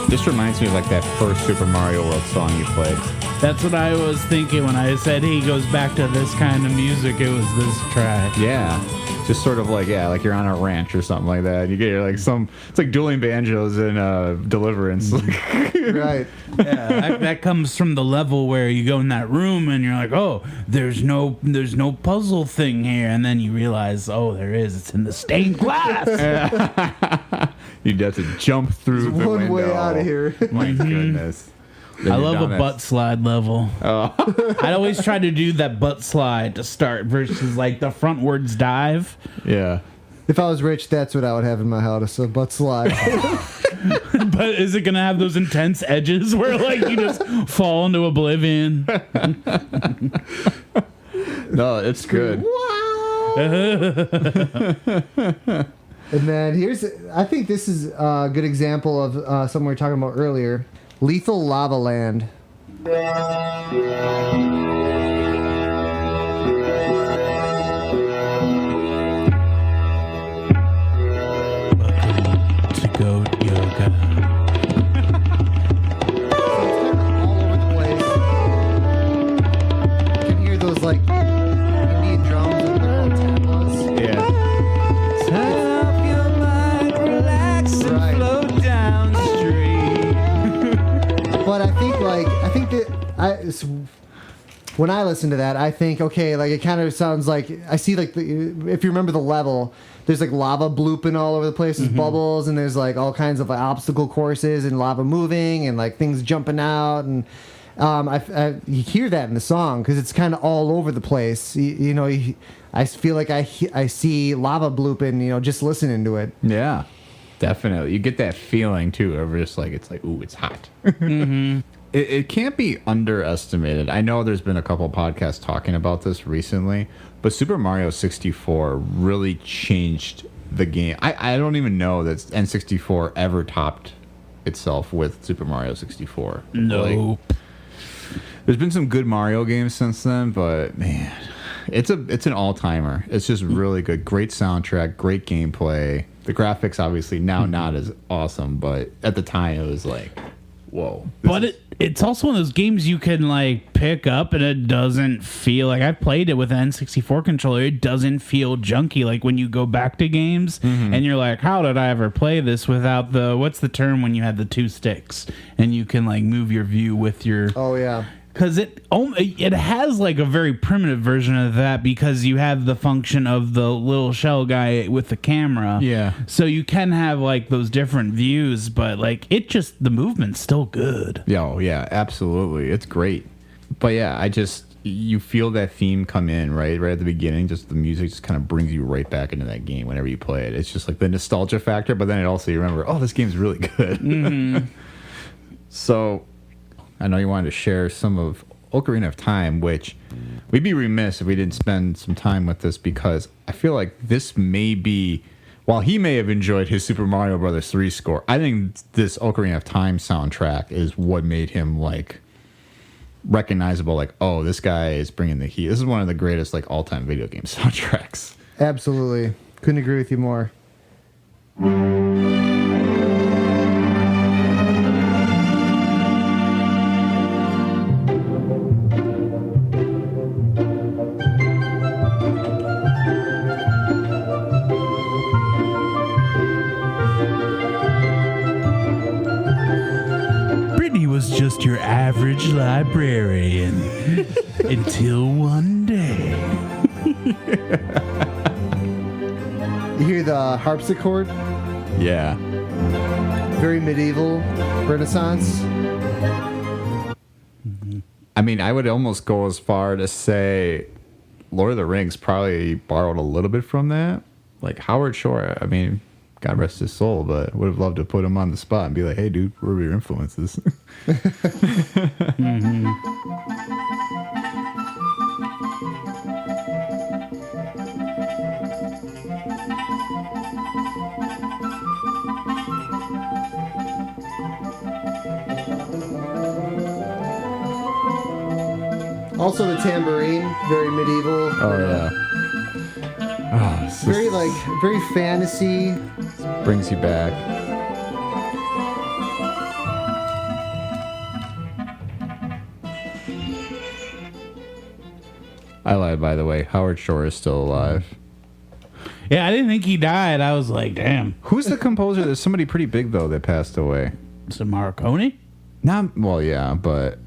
This reminds me of like that first Super Mario World song you played. That's what I was thinking when I said he goes back to this kind of music. It was this track. Yeah. Just sort of like, yeah, like you're on a ranch or something like that. You get like it's like dueling banjos in Deliverance. Right. Yeah, that comes from the level where you go in that room and you're like, oh, there's no puzzle thing here, and then you realize, oh, there is. It's in the stained glass. You'd have to jump through the One window. way out of here. My goodness. Then I you're love down a that- butt slide level. Oh. I'd always try to do that butt slide to start versus like the frontwards dive. Yeah. If I was rich, that's what I would have in my house, a butt slide. But is it gonna have those intense edges where like you just fall into oblivion? No, it's good. And then I think this is a good example of something we were talking about earlier. Lethal Lava Land. To goat yoga. All over the place. You can hear those like Indian drums and they're called tablas. Yeah. Turn off your mind, relax and Right. float down the street. But I think that when I listen to that, I think, okay, like it kind of sounds like I see like if you remember the level, there's like lava blooping all over the place, there's bubbles, and there's like all kinds of like, obstacle courses and lava moving and like things jumping out, and you hear that in the song because it's kind of all over the place. I feel like I see lava blooping, just listening to it. Yeah, definitely. You get that feeling too of just like it's like, ooh, it's hot. It can't be underestimated. I know there's been a couple podcasts talking about this recently, but Super Mario 64 really changed the game. I don't even know that N64 ever topped itself with Super Mario 64. No. Like, there's been some good Mario games since then, but man, it's an all-timer. It's just really good. Great soundtrack, great gameplay. The graphics obviously now not as awesome, but at the time it was like, whoa. But it's also one of those games you can like pick up and it doesn't feel like I've played it with an N64 controller. It doesn't feel junky. Like when you go back to games and you're like, how did I ever play this without what's the term when you have the two sticks and you can like move your view with your. Oh yeah. Because it has like a very primitive version of that because you have the function of the little shell guy with the camera. Yeah. So you can have like those different views, but like the movement's still good. Yeah, absolutely. It's great. But yeah, you feel that theme come in right at the beginning. Just the music just kind of brings you right back into that game whenever you play it. It's just like the nostalgia factor, but then it also you remember, oh, this game's really good. So I know you wanted to share some of Ocarina of Time, which we'd be remiss if we didn't spend some time with this because I feel like this may be, while he may have enjoyed his Super Mario Brothers 3 score, I think this Ocarina of Time soundtrack is what made him like recognizable. Like, oh, this guy is bringing the heat. This is one of the greatest like all-time video game soundtracks. Absolutely. Couldn't agree with you more. Was just your average librarian until one day. You hear the harpsichord? Yeah. Very medieval, Renaissance. I mean, I would almost go as far to say Lord of the Rings probably borrowed a little bit from that. Like Howard Shore, I mean, God rest his soul, but would have loved to put him on the spot and be like, hey, dude, what are your influences? Also the tambourine, very medieval. Oh, yeah. Oh, Very fantasy. brings you back. I lied, by the way. Howard Shore is still alive. Yeah, I didn't think he died. I was like, damn. Who's the composer? There's somebody pretty big though that passed away. Is it Marconi? Not well, yeah, but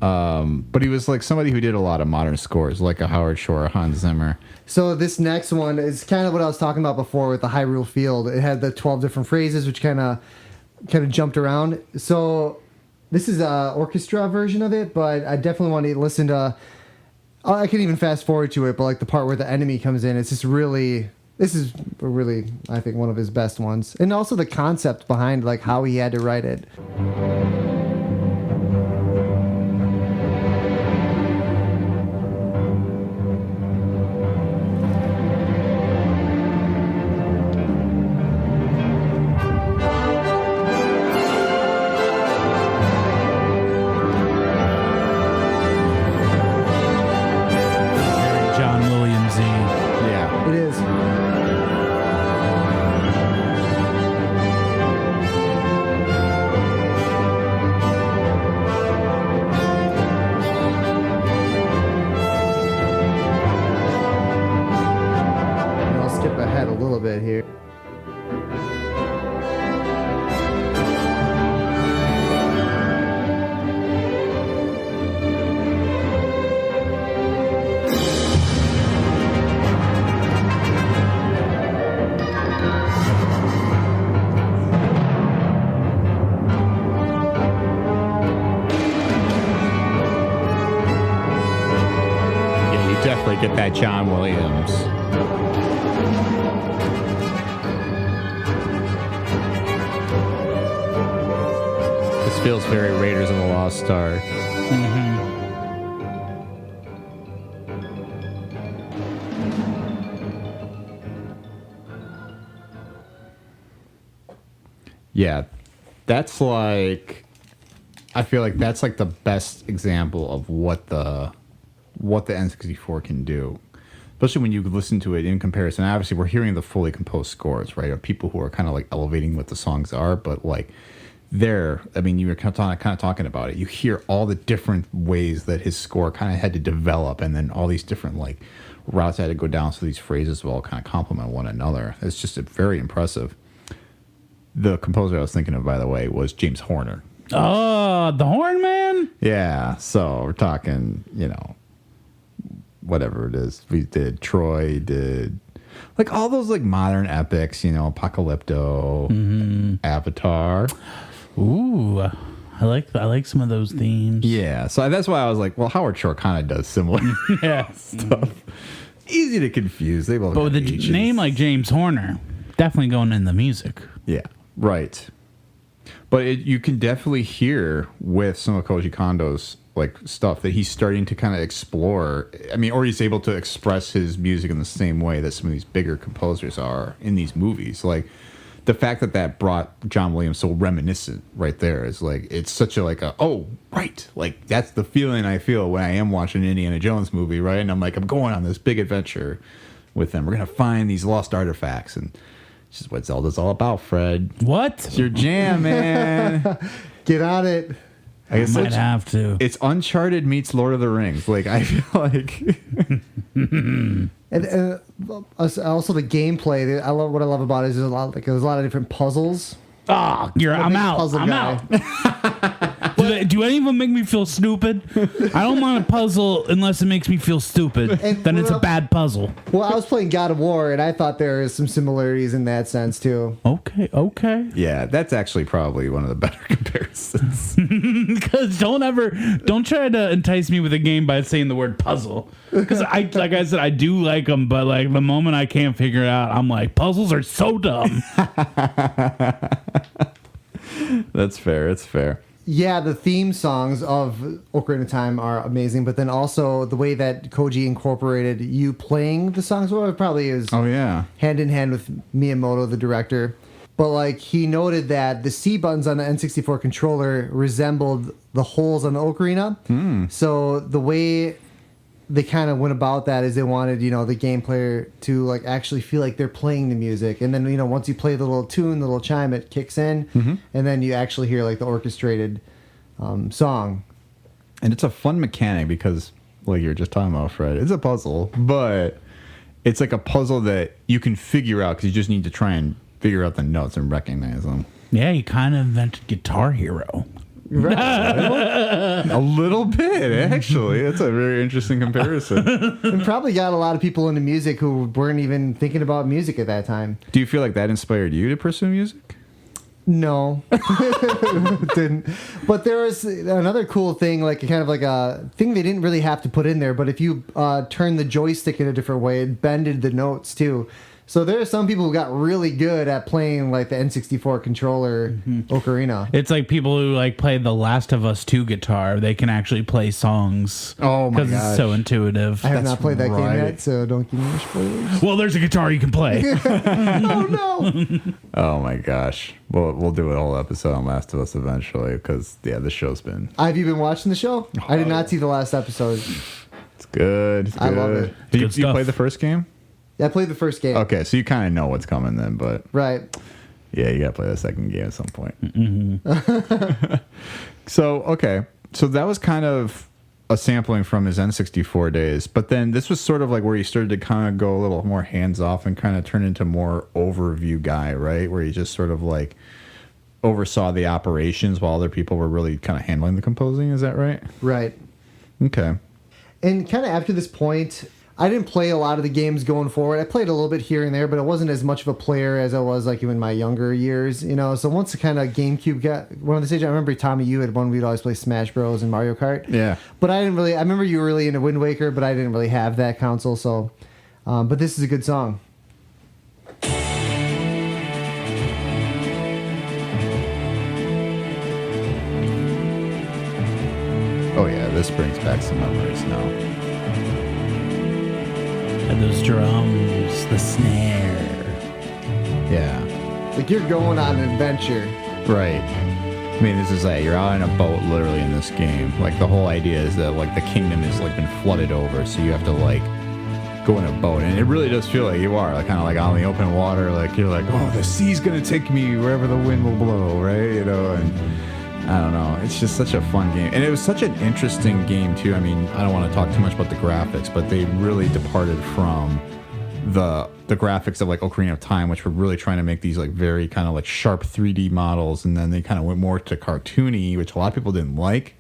he was like somebody who did a lot of modern scores, like a Howard Shore, a Hans Zimmer. So this next one is kind of what I was talking about before with the Hyrule Field. It had the 12 different phrases, which kind of jumped around. So this is an orchestra version of it, but I definitely want to listen to. I can even fast forward to it, but like the part where the enemy comes in, it's just really. This is really, I think, one of his best ones, and also the concept behind like how he had to write it. get that John Williams. This feels very Raiders of the Lost Ark. Yeah, that's like, I feel like that's like the best example of what the N64 can do, especially when you listen to it in comparison. Obviously, we're hearing the fully composed scores, right, of people who are kind of like elevating what the songs are, but like there, I mean, you were kind of talking about it. You hear all the different ways that his score kind of had to develop, and then all these different like routes had to go down, so these phrases will all kind of complement one another. It's just very impressive. The composer I was thinking of, by the way, was James Horner. Oh, the Horn Man? Yeah, so we're talking, whatever it is. We did Troy, did like all those like modern epics, Apocalypto, Avatar. Ooh, I like some of those themes. Yeah, so that's why I was like, well, Howard Shore kind of does similar stuff. Easy to confuse. They both. But with a name like James Horner, definitely going in the music. Yeah, right. But you can definitely hear with some of Koji Kondo's like stuff that he's starting to kind of explore. I mean, or he's able to express his music in the same way that some of these bigger composers are in these movies. Like the fact that brought John Williams so reminiscent right there is like, it's such a like a, oh, right. Like that's the feeling I feel when I am watching an Indiana Jones movie, right? And I'm like, I'm going on this big adventure with them. We're going to find these lost artifacts, and it's just what Zelda's all about, Fred. What? It's your jam, man. Get on it. I guess I might have to. It's Uncharted meets Lord of the Rings. Like, I feel like... And also the gameplay. What I love about it is there's a lot of different puzzles. Oh, I'm out. I'm out. Do any of them make me feel stupid? I don't want a puzzle unless it makes me feel stupid. Then it's a bad puzzle. Well, I was playing God of War, and I thought there is some similarities in that sense, too. Okay. Yeah, that's actually probably one of the better comparisons. Because don't try to entice me with a game by saying the word puzzle. Because like I said, I do like them, but like the moment I can't figure it out, I'm like, puzzles are so dumb. That's fair. It's fair. Yeah, the theme songs of Ocarina of Time are amazing, but then also the way that Koji incorporated you playing the songs, well, it probably is hand in hand with Miyamoto, the director. But like he noted that the C buttons on the N64 controller resembled the holes on the Ocarina. So the way they kind of went about that is they wanted, the game player to like actually feel like they're playing the music. And then, once you play the little tune, the little chime, it kicks in. And then you actually hear like the orchestrated song. And it's a fun mechanic because, like you were just talking about, Fred, it's a puzzle, but it's like a puzzle that you can figure out because you just need to try and figure out the notes and recognize them. Yeah, you kind of invented Guitar Hero. Right. A little bit, actually. That's a very interesting comparison. And probably got a lot of people into music who weren't even thinking about music at that time. Do you feel like that inspired you to pursue music? No. It didn't. But there was another cool thing, like kind of like a thing they didn't really have to put in there, but if you turn the joystick in a different way, it bended the notes too. So there are some people who got really good at playing like the N64 controller Ocarina. It's like people who like play the Last of Us 2 guitar. They can actually play songs. Oh my gosh. Because it's so intuitive. I have not played that game yet, so don't give me any spoilers. Well, there's a guitar you can play. Oh no! Oh my gosh. We'll do a whole episode on Last of Us eventually because the show's been... Have you been watching the show? I did not see the last episode. It's good. I love it. Did you play the first game? Yeah, I played the first game. Okay, so you kind of know what's coming then, but... Right. Yeah, you got to play the second game at some point. So that was kind of a sampling from his N64 days, but then this was sort of like where he started to kind of go a little more hands-off and kind of turn into more overview guy, right? Where he just sort of like oversaw the operations while other people were really kind of handling the composing. Is that right? Right. Okay. And kind of after this point... I didn't play a lot of the games going forward. I played a little bit here and there, but I wasn't as much of a player as I was like in my younger years, you know. So once the kind of GameCube got one of the stage, I remember Tommy, you had one we'd always play Smash Bros and Mario Kart. Yeah. But I didn't really. I remember you were really into Wind Waker, but I didn't really have that console. So, but this is a good song. Oh yeah, this brings back some memories now. And those drums, the snare. Yeah. Like you're going on an adventure. Right. I mean, this is like you're out in a boat, literally in this game. Like the whole idea is that like the kingdom has like been flooded over, so you have to like go in a boat, and it really does feel like you are like kind of like on the open water. Like you're like, oh, the sea's gonna take me wherever the wind will blow, right? You know, and I don't know. It's just such a fun game, and it was such an interesting game too. I mean, I don't want to talk too much about the graphics, but they really departed from the graphics of like Ocarina of Time, which were really trying to make these like very kind of like sharp 3D models, and then they kind of went more to cartoony, which a lot of people didn't like.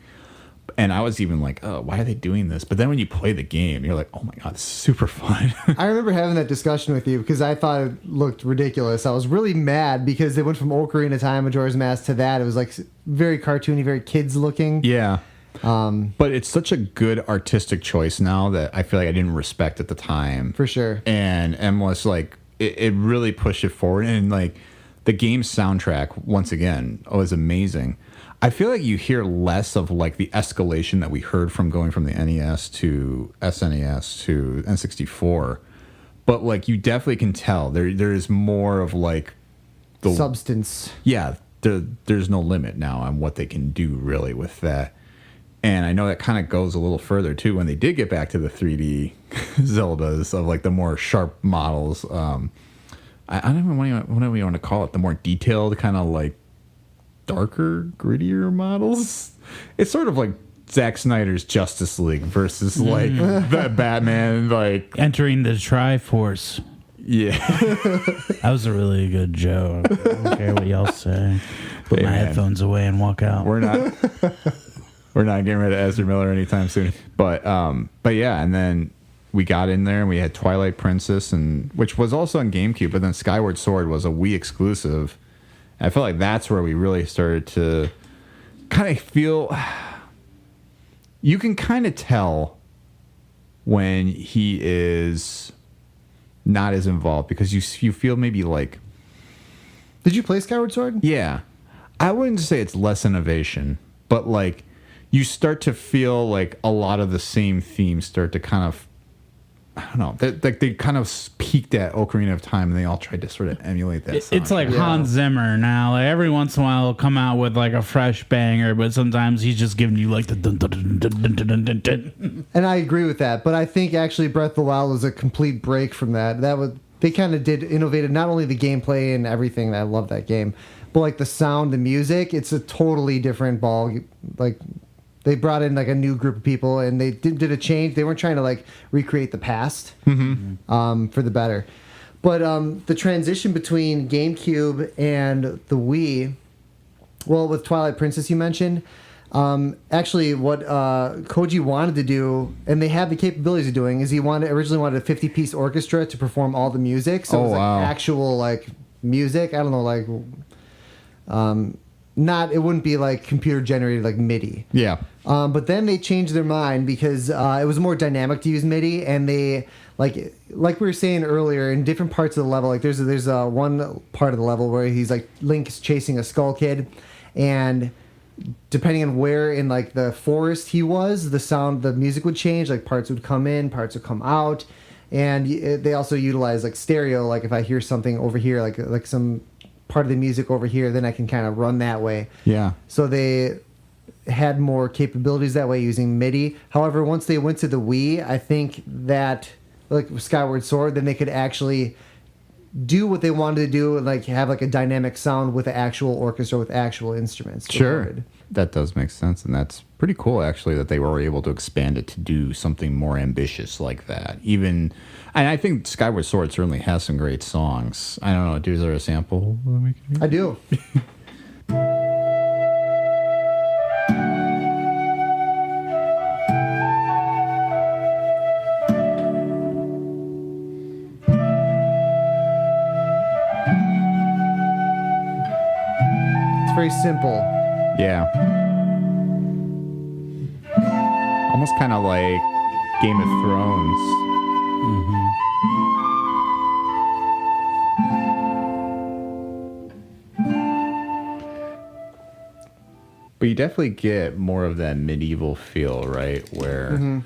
And I was even like, oh, why are they doing this? But then when you play the game, you're like, oh my god, this is super fun. I remember having that discussion with you because I thought it looked ridiculous. I was really mad because they went from Ocarina of Time, Majora's Mask to that. It was like very cartoony, very kids looking. Yeah. But it's such a good artistic choice now that I feel like I didn't respect at the time. For sure. And was like, it really pushed it forward. And like the game's soundtrack, once again, was amazing. I feel like you hear less of like the escalation that we heard from going from the NES to SNES to N64. But like you definitely can tell there is more of like the substance. Yeah, there's no limit now on what they can do really with that. And I know that kind of goes a little further too when they did get back to the 3D Zeldas of like the more sharp models. I don't even what do we want to call it? The more detailed kind of like darker, grittier models. It's sort of like Zack Snyder's Justice League versus like the Batman, like entering the Triforce. Yeah. That was a really good joke. I don't care what y'all say. Put my headphones away and walk out. We're not getting rid of Ezra Miller anytime soon. But yeah, and then we got in there and we had Twilight Princess, and which was also on GameCube, but then Skyward Sword was a Wii exclusive. I feel like that's where we really started to kind of feel. You can kind of tell when he is not as involved because you feel maybe like. Did you play Skyward Sword? Yeah, I wouldn't say it's less innovation, but like you start to feel like a lot of the same themes start to kind of. I don't know. They kind of peaked at Ocarina of Time, and they all tried to sort of emulate that. It's like Hans Zimmer now. Like every once in a while, he'll come out with like a fresh banger, but sometimes he's just giving you like the dun dun dun dun dun dun dun dun. And I agree with that, but I think actually Breath of the Wild was a complete break from that. They kind of innovated not only the gameplay and everything. I love that game, but like the sound, the music. It's a totally different ball. Like. They brought in like a new group of people, and they did a change. They weren't trying to like recreate the past for the better. But the transition between GameCube and the Wii, well, with Twilight Princess you mentioned, actually what Koji wanted to do, and they have the capabilities of doing, is he originally wanted a 50-piece orchestra to perform all the music. So it was like actual like music. I don't know, like it wouldn't be like computer generated like MIDI. Yeah. But then they changed their mind because it was more dynamic to use MIDI, and they like we were saying earlier, in different parts of the level, like there's one part of the level where he's like Link's chasing a Skull Kid, and depending on where in like the forest he was, the music would change. Like parts would come in, parts would come out, and they also utilize like stereo. Like if I hear something over here, like some part of the music over here, then I can kind of run that way. Yeah. So they had more capabilities that way using MIDI. However, once they went to the Wii, I think that like Skyward Sword, then they could actually do what they wanted to do and like have like a dynamic sound with an actual orchestra with actual instruments. Sure. Recorded. That does make sense, and that's pretty cool actually that they were able to expand it to do something more ambitious like that. And I think Skyward Sword certainly has some great songs. I don't know, is there a sample that we can hear? I do. very simple. Yeah. Almost kind of like Game of Thrones. But you definitely get more of that medieval feel, right? Where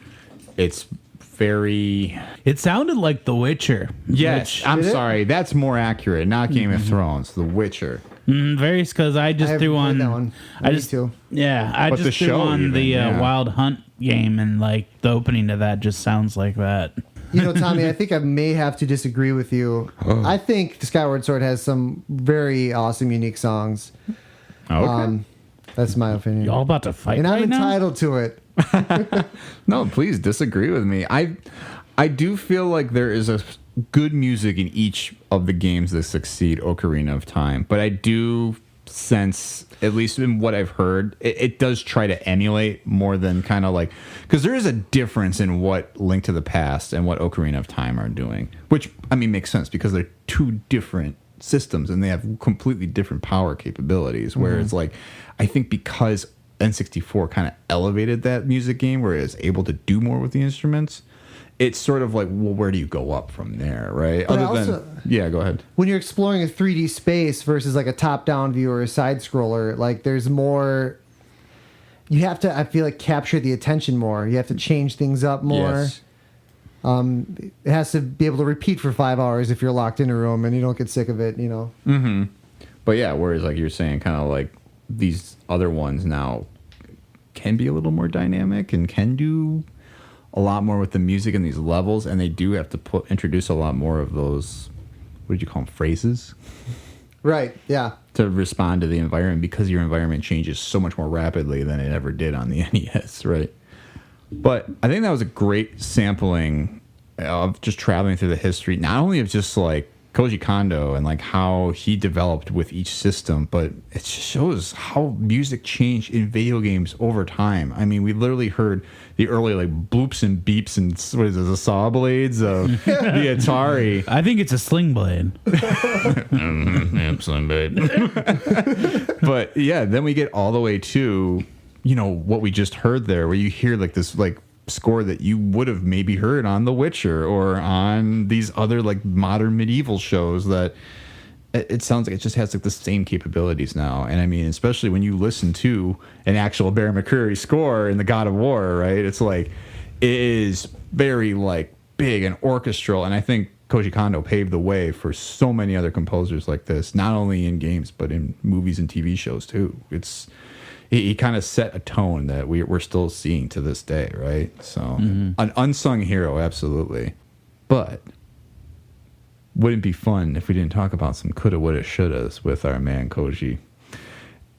it's very... It sounded like The Witcher. Yes, which- I'm sorry. That's more accurate. Not Game of Thrones. The Witcher. Very, because I just threw on that one. I just too. Yeah, I But the just threw show on even, the yeah. Wild Hunt game, and like the opening to that just sounds like that. You know, Tommy, I think I may have to disagree with you. I think the Skyward Sword has some very awesome, unique songs. Okay. That's my opinion. Y'all about to fight And I'm right now? entitled to it. No, please disagree with me. I do feel like there is a good music in each of the games that succeed Ocarina of Time, but I do sense, at least in what I've heard, it does try to emulate more than kind of like, because there is a difference in what Link to the Past and what Ocarina of Time are doing, which I mean makes sense because they're two different systems and they have completely different power capabilities. Whereas like, I think because N64 kind of elevated that music game where it's able to do more with the instruments, it's sort of like, well, where do you go up from there, right? But Other also- than, yeah, go ahead. When you're exploring a 3D space versus like a top-down view or a side scroller, like there's more. You have to, I feel like, capture the attention more. You have to change things up more. Yes. It has to be able to repeat for 5 hours if you're locked in a room and you don't get sick of it. You know. But yeah, whereas like you're saying, kind of like these other ones now can be a little more dynamic and can do a lot more with the music and these levels, and they do have to introduce a lot more of those, what did you call them, phrases? Right. Yeah. To respond to the environment, because your environment changes so much more rapidly than it ever did on the NES, right? But I think that was a great sampling of just traveling through the history, not only of just like Koji Kondo and like how he developed with each system, but it just shows how music changed in video games over time. I mean, we literally heard the early like bloops and beeps and what is it, the saw blades of the Atari. I think it's a sling blade. Sling blade. But yeah, then we get all the way to, you know, what we just heard there, where you hear like this like score that you would have maybe heard on The Witcher or on these other like modern medieval shows, that it sounds like it just has like the same capabilities now. And I mean, especially when you listen to an actual Bear McCreary score in the God of War, right? It's like, it is very like big and orchestral. And I think Koji Kondo paved the way for so many other composers like this, not only in games, but in movies and TV shows too. He kind of set a tone that we're still seeing to this day, right? So, an unsung hero, absolutely. But wouldn't it be fun if we didn't talk about some coulda, woulda, shouldas with our man Koji?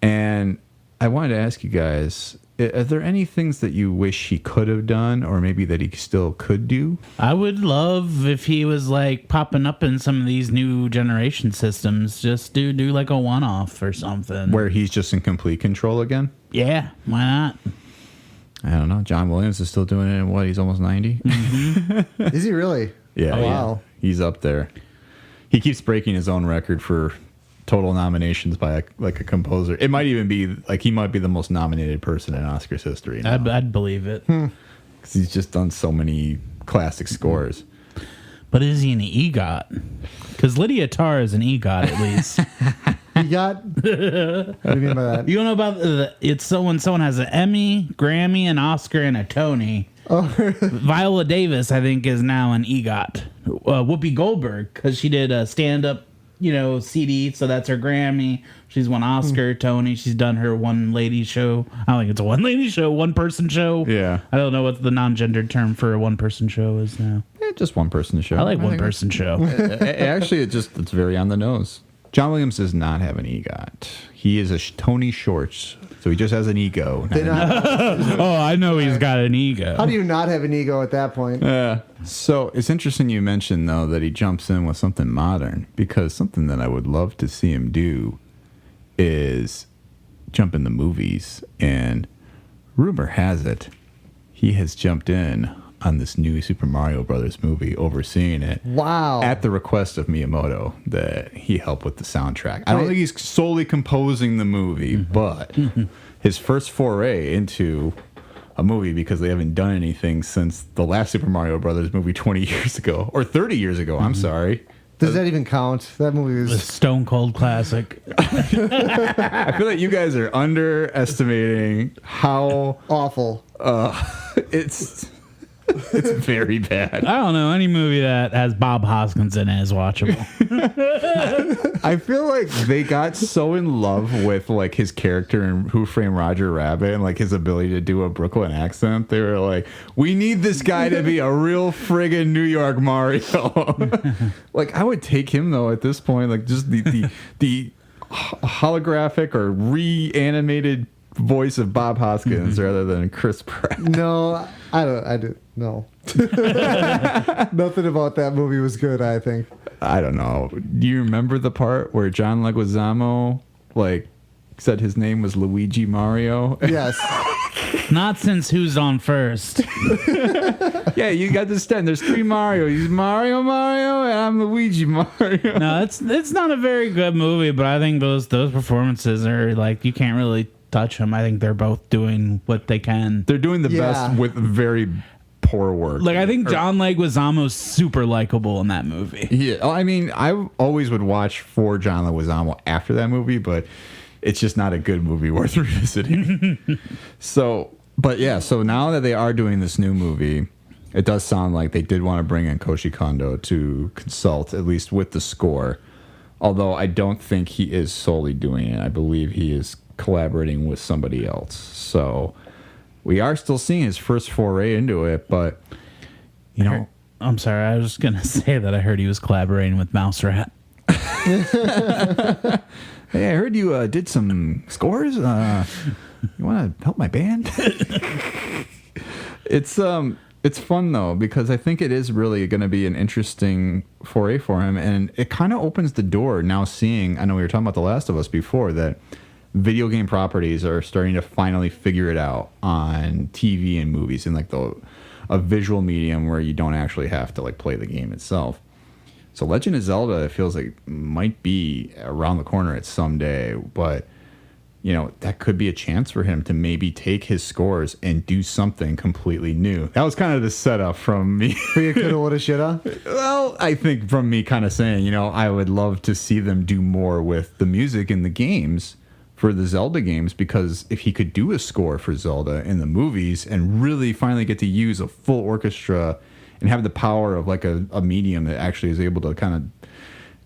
And I wanted to ask you guys, are there any things that you wish he could have done, or maybe that he still could do? I would love if he was like popping up in some of these new generation systems. Just do like a one-off or something. Where he's just in complete control again? Yeah, why not? I don't know. John Williams is still doing it in what? He's almost 90? Is he really? Yeah. Oh, wow. He's up there. He keeps breaking his own record for total nominations by a composer. It might even be like he might be the most nominated person in Oscars history now. I'd believe it. Because he's just done so many classic scores. But is he an EGOT? Because Lydia Tarr is an EGOT at least. You got. What do you mean by that? You don't know about it's so when someone has an Emmy, Grammy, an Oscar, and a Tony. Oh, Viola Davis, I think, is now an EGOT. Whoopi Goldberg, because she did a stand-up, CD, so that's her Grammy. She's won Oscar, Tony. She's done her one lady show. I don't think it's a one lady show, one person show. Yeah. I don't know what the non-gendered term for a one person show is now. Just one person show. I like one think person show. Actually, it's very on the nose. John Williams does not have an EGOT. He is a Tony Shorts, so he just has an ego. Oh, I know he's got an ego. how do you not have an ego at that point? So it's interesting you mentioned, though, that he jumps in with something modern, because something that I would love to see him do is jump in the movies. And rumor has it he has jumped in on this new Super Mario Brothers movie, overseeing it. Wow. At the request of Miyamoto, that he helped with the soundtrack. I don't think he's solely composing the movie, but his first foray into a movie, because they haven't done anything since the last Super Mario Brothers movie 20 years ago, or 30 years ago, I'm sorry. Does that even count? That movie The was... Stone Cold classic. I feel like you guys are underestimating how awful. it's very bad. I don't know. Any movie that has Bob Hoskins in it is watchable. I feel like they got so in love with like his character in Who Framed Roger Rabbit and like his ability to do a Brooklyn accent. They were like, we need this guy to be a real friggin' New York Mario. Like, I would take him though at this point, like just the holographic or reanimated voice of Bob Hoskins rather than Chris Pratt. No, I do no. Nothing about that movie was good, I think. I don't know. Do you remember the part where John Leguizamo like said his name was Luigi Mario? Yes. Not since Who's on First. Yeah, you got this 10. There's 3 Mario. He's Mario, and I'm Luigi Mario. No, it's not a very good movie, but I think those performances are like, you can't really touch them. I think they're both doing what they can. They're doing the best with very poor work. Like, I think John Leguizamo's super likable in that movie. Yeah, I mean, I always would watch for John Leguizamo after that movie, but it's just not a good movie worth revisiting. So now that they are doing this new movie, it does sound like they did want to bring in Koji Kondo to consult, at least with the score. Although I don't think he is solely doing it. I believe he is collaborating with somebody else. So we are still seeing his first foray into it, but you know, I'm sorry, I was just gonna say that I heard he was collaborating with Mouse Rat. Hey, I heard you did some scores. You want to help my band? It's fun though, because I think it is really going to be an interesting foray for him, and it kind of opens the door now. Seeing, I know we were talking about The Last of Us before, that video game properties are starting to finally figure it out on TV and movies, in like a visual medium where you don't actually have to like play the game itself. So Legend of Zelda, it feels like might be around the corner at some day, but you know, that could be a chance for him to maybe take his scores and do something completely new. That was kind of the setup from me. For you coulda, woulda, shoulda? Well, I think from me kind of saying, you know, I would love to see them do more with the music in the games for the Zelda games, because if he could do a score for Zelda in the movies and really finally get to use a full orchestra and have the power of like a medium that actually is able to kind of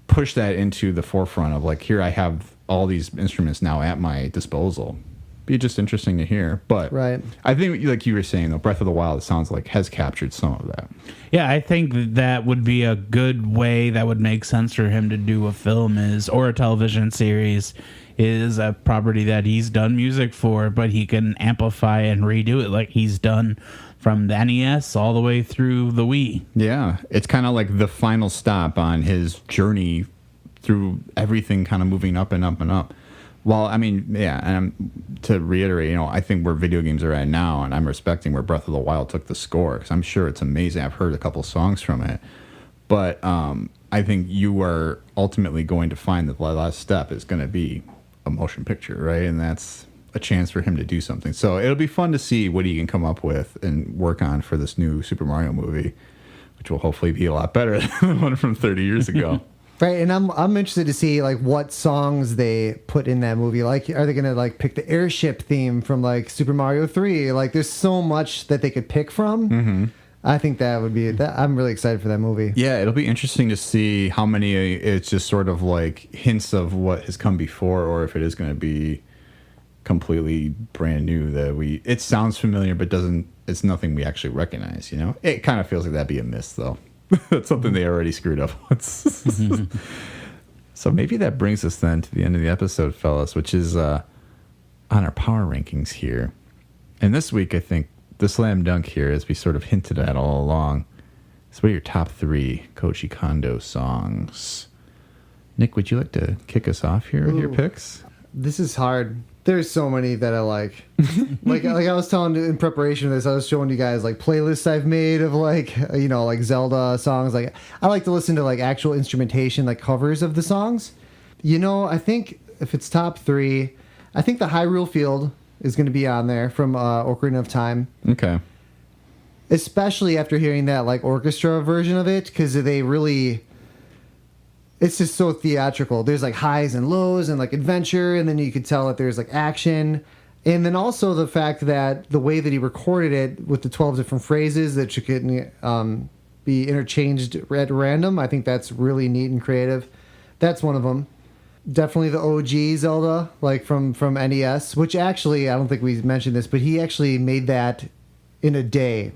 push that into the forefront of like, here I have all these instruments now at my disposal. Be just interesting to hear. But right. I think, like you were saying, though, Breath of the Wild, it sounds like, has captured some of that. Yeah, I think that would be a good way that would make sense for him to do a film or a television series, is a property that he's done music for, but he can amplify and redo it like he's done from the NES all the way through the Wii. Yeah, it's kind of like the final stop on his journey through everything, kind of moving up and up and up. Well, I mean, yeah, and to reiterate, you know, I think where video games are at now, and I'm respecting where Breath of the Wild took the score, because I'm sure it's amazing. I've heard a couple songs from it. But I think you are ultimately going to find that the last step is going to be a motion picture, right? And that's a chance for him to do something. So it'll be fun to see what he can come up with and work on for this new Super Mario movie, which will hopefully be a lot better than the one from 30 years ago. Right, and I'm interested to see like what songs they put in that movie. Like, are they gonna like pick the airship theme from like Super Mario 3? Like, there's so much that they could pick from. Mm-hmm. I think that would be that. I'm really excited for that movie. Yeah, it'll be interesting to see how many it's just sort of like hints of what has come before, or if it is going to be completely brand new. It sounds familiar, but it's nothing we actually recognize. You know, it kind of feels like that'd be a miss, though. That's something they already screwed up once. So maybe that brings us then to the end of the episode, fellas, which is on our power rankings here. And this week, I think the slam dunk here, as we sort of hinted at all along, is what are your top 3 Koji Kondo songs? Nick, would you like to kick us off here with your picks? This is hard. There's so many that I like. like I was telling you in preparation for this, I was showing you guys like playlists I've made of like like Zelda songs. Like I like to listen to like actual instrumentation, like covers of the songs. I think if it's top 3, I think the Hyrule Field is going to be on there from Ocarina of Time. Okay. Especially after hearing that like orchestra version of it, because they really. It's just so theatrical. There's like highs and lows and like adventure, and then you could tell that there's like action. And then also the fact that the way that he recorded it with the 12 different phrases that you could be interchanged at random, I think that's really neat and creative. That's one of them. Definitely the OG Zelda, like from NES, which actually, I don't think we mentioned this, but he actually made that in a day.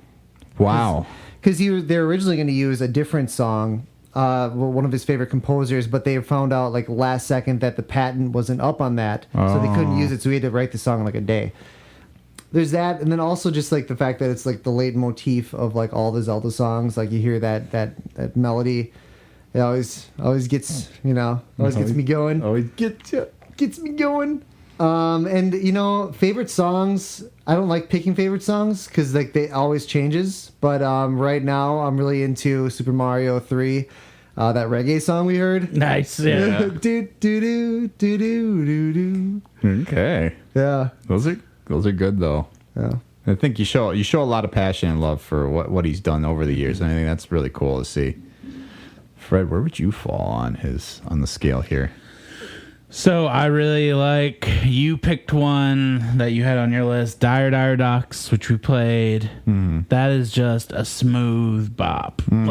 Wow. Because they're originally going to use a different song, one of his favorite composers, but they found out like last second that the patent wasn't up on that, so they couldn't use it, so he had to write the song in like a day. There's that, and then also just like the fact that it's like the leitmotif of like all the Zelda songs. Like you hear that melody, it always gets gets me going. Always gets me going. And favorite songs, I don't like picking favorite songs because like they always changes. But right now I'm really into Super Mario 3, that reggae song we heard. Nice, yeah. do do do do do do. Okay. Yeah. Those are good though. Yeah. I think you show a lot of passion and love for what he's done over the years, and I think that's really cool to see. Fred, where would you fall on the scale here? So I really like, you picked one that you had on your list, Dire Docks, which we played. Mm-hmm. That is just a smooth bop. Mm-hmm.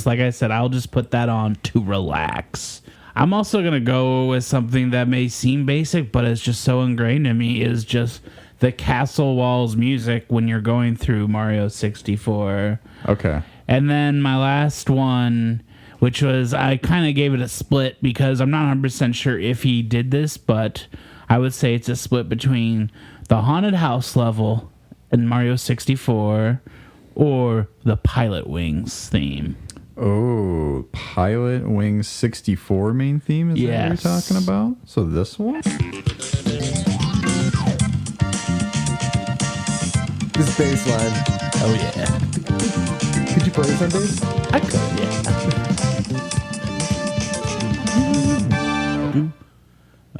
Like I said, I'll just put that on to relax. I'm also going to go with something that may seem basic, but it's just so ingrained in me, is just the Castle Walls music when you're going through Mario 64. Okay. And then my last one, which was, I kind of gave it a split because I'm not 100% sure if he did this, but I would say it's a split between the Haunted House level in Mario 64 or the Pilot Wings theme. Oh, Pilot Wings 64 main theme? Is that what you're talking about? So this one? This bass line. Oh, yeah. Could you play this on bass? I could, yeah.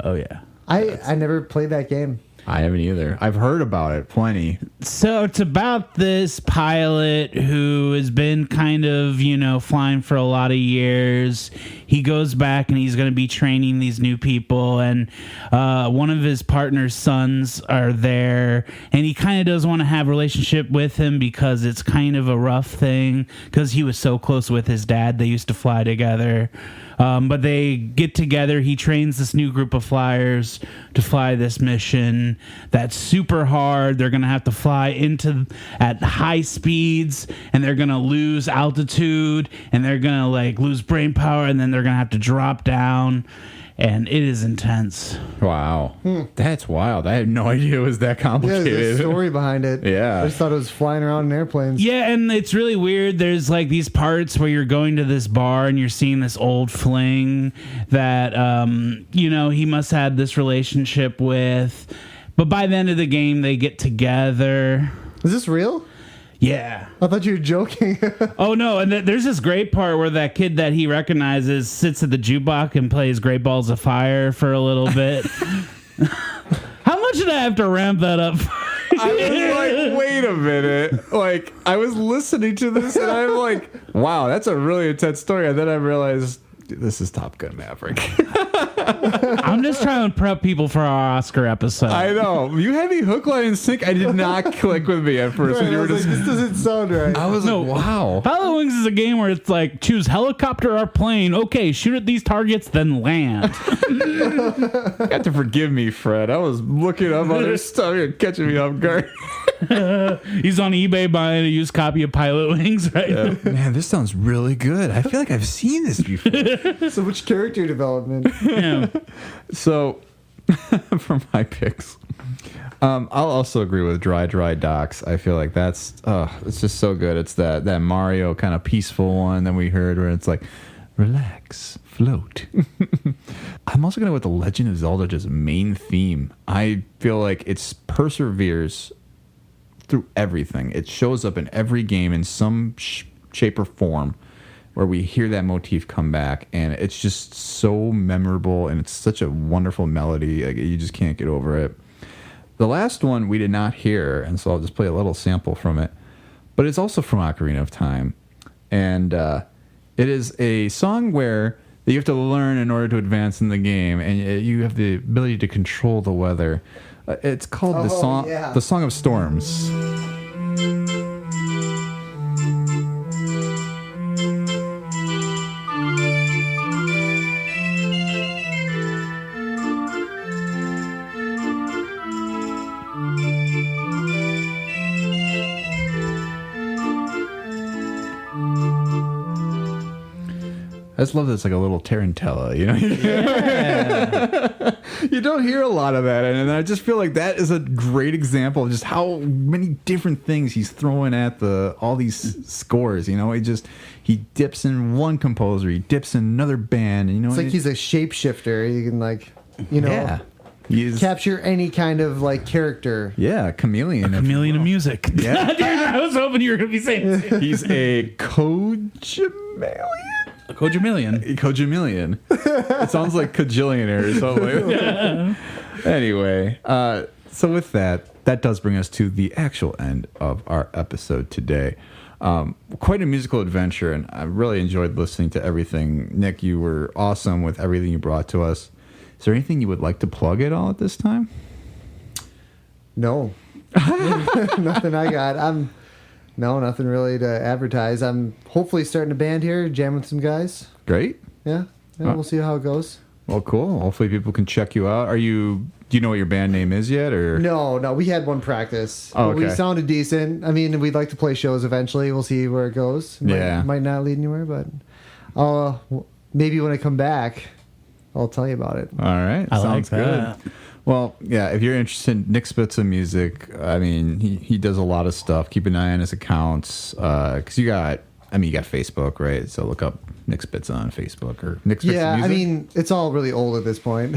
Oh, yeah. I never played that game. I haven't either. I've heard about it plenty. So it's about this pilot who has been kind of, flying for a lot of years. He goes back and he's going to be training these new people. And one of his partner's sons are there. And he kind of does want to have a relationship with him because it's kind of a rough thing. Because he was so close with his dad. They used to fly together. But they get together. He trains this new group of flyers to fly this mission that's super hard. They're going to have to fly at high speeds, and they're going to lose altitude, and they're going to lose brain power, and then they're going to have to drop down. And it is intense. Wow. That's wild. I had no idea it was that complicated. Yeah, there's a story behind it. Yeah. I just thought it was flying around in airplanes. Yeah, and it's really weird. There's these parts where you're going to this bar and you're seeing this old fling that, he must have this relationship with. But by the end of the game, they get together. Is this real? Yeah. I thought you were joking. Oh, no. And there's this great part where that kid that he recognizes sits at the jukebox and plays Great Balls of Fire for a little bit. How much did I have to ramp that up? I was like, wait a minute. I was listening to this and I'm like, wow, that's a really intense story. And then I realized this is Top Gun Maverick. I'm just trying to prep people for our Oscar episode. I know. You had me hook, line, and sink. I did not click with me at first. Right, When you were this doesn't sound right. I was like, wow. Pilot Wings is a game where it's choose helicopter or plane. Okay, shoot at these targets, then land. You got to forgive me, Fred. I was looking up other stuff and catching me off guard. He's on eBay buying a used copy of Pilot Wings right now. Man, this sounds really good. I feel like I've seen this before. So much character development. Yeah. So, for my picks, I'll also agree with Dry Docks. I feel like it's just so good. It's that Mario kind of peaceful one that we heard where it's relax, float. I'm also going to go with the Legend of Zelda just main theme. I feel like it perseveres through everything. It shows up in every game in some shape or form where we hear that motif come back, and it's just so memorable, and it's such a wonderful melody. Like, you just can't get over it. The last one we did not hear, and so I'll just play a little sample from it. But it's also from Ocarina of Time. And it is a song where you have to learn in order to advance in the game, and you have the ability to control the weather. It's called the Song of Storms. I just love that it's like a little tarantella, you know? Yeah. You don't hear a lot of that, and I just feel like that is a great example of just how many different things he's throwing at all these scores, you know? He dips in one composer, he dips in another band, you know? It's like he's a shapeshifter. You can, like, you know... Yeah. Capture any kind of like character. Yeah, chameleon. A chameleon of music. Yeah. Dude, I was hoping you were going to be saying this. He's a Kojameleon? A Kojameleon. Kojameleon. It sounds like Kajillionaire or something. Yeah. Anyway, so with that does bring us to the actual end of our episode today. Quite a musical adventure, and I really enjoyed listening to everything. Nick, you were awesome with everything you brought to us. Is there anything you would like to plug at all at this time? No. Nothing I got. Nothing really to advertise. I'm hopefully starting a band here, jamming with some guys. Great. Yeah. We'll see how it goes. Well, cool. Hopefully people can check you out. Do you know what your band name is yet? Or No, we had one practice. Oh, okay. We sounded decent. I mean, we'd like to play shows eventually. We'll see where it goes. Might not lead anywhere, but maybe when I come back, I'll tell you about it. All right. Sounds like that. Good. Well, yeah, if you're interested in Nick Spitza music, I mean, he does a lot of stuff. Keep an eye on his accounts. Because you got Facebook, right? So look up Nick Spitza on Facebook or Nick Spitza Yeah, music. I mean, it's all really old at this point.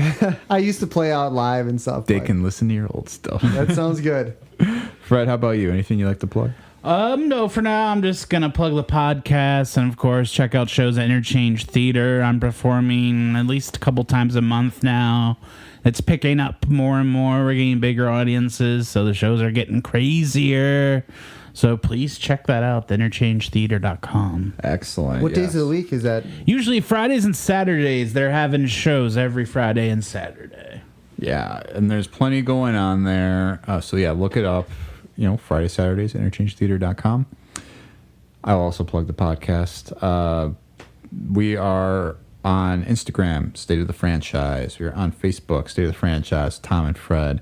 I used to play out live and stuff. They can listen to your old stuff. That sounds good. Fred, how about you? Anything you like to plug? No, for now, I'm just going to plug the podcast and, of course, check out shows at Interchange Theater. I'm performing at least a couple times a month now. It's picking up more and more. We're getting bigger audiences, so the shows are getting crazier. So please check that out, theinterchangetheater.com. Excellent. What days of the week is that? Usually Fridays and Saturdays. They're having shows every Friday and Saturday. Yeah, and there's plenty going on there. So, yeah, look it up. Friday, Saturdays, interchangetheater.com. I'll also plug the podcast. We are on Instagram, State of the Franchise. We are on Facebook, State of the Franchise, Tom and Fred.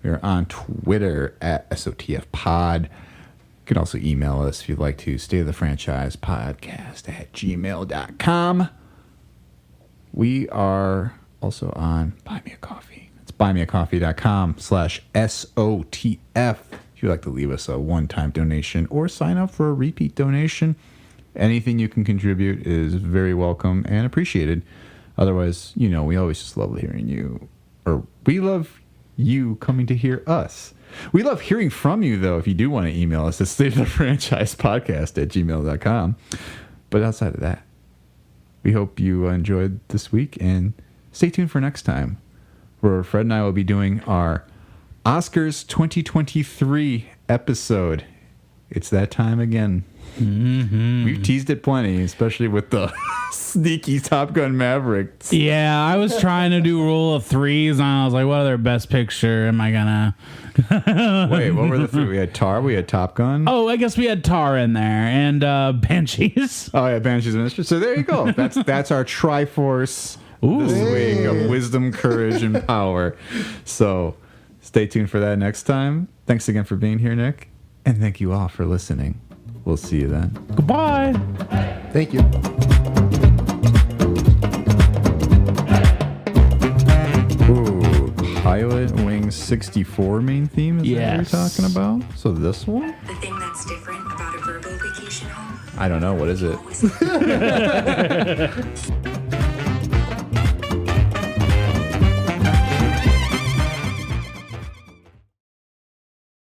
We are on Twitter at SOTF Pod. You can also email us if you'd like to, stateofthefranchisepodcast@gmail.com. We are also on Buy Me a Coffee. It's buymeacoffee.com/SOTF. If you'd like to leave us a one-time donation or sign up for a repeat donation, anything you can contribute is very welcome and appreciated. Otherwise, we always just love hearing you. Or we love you coming to hear us. We love hearing from you, though, if you do want to email us at stateofthefranchisepodcast@gmail.com. But outside of that, we hope you enjoyed this week, and stay tuned for next time, where Fred and I will be doing our Oscars 2023 episode. It's that time again. Mm-hmm. We've teased it plenty, especially with the sneaky Top Gun Mavericks. Yeah, I was trying to do rule of threes, and I was like, what other best picture am I gonna... Wait, what were the three? We had Tar, we had Top Gun. Oh, I guess we had Tar in there, and Banshees. Oh, yeah, Banshees of Inisherin. So there you go. That's our Triforce this week of wisdom, courage, and power. So stay tuned for that next time. Thanks again for being here, Nick. And thank you all for listening. We'll see you then. Goodbye. Thank you. Ooh, Pilot Wing Kong 64 main theme. Is that Yes. what you're talking about? So this one? The thing that's different about a Verbo vacation home. I don't know. What is it? Always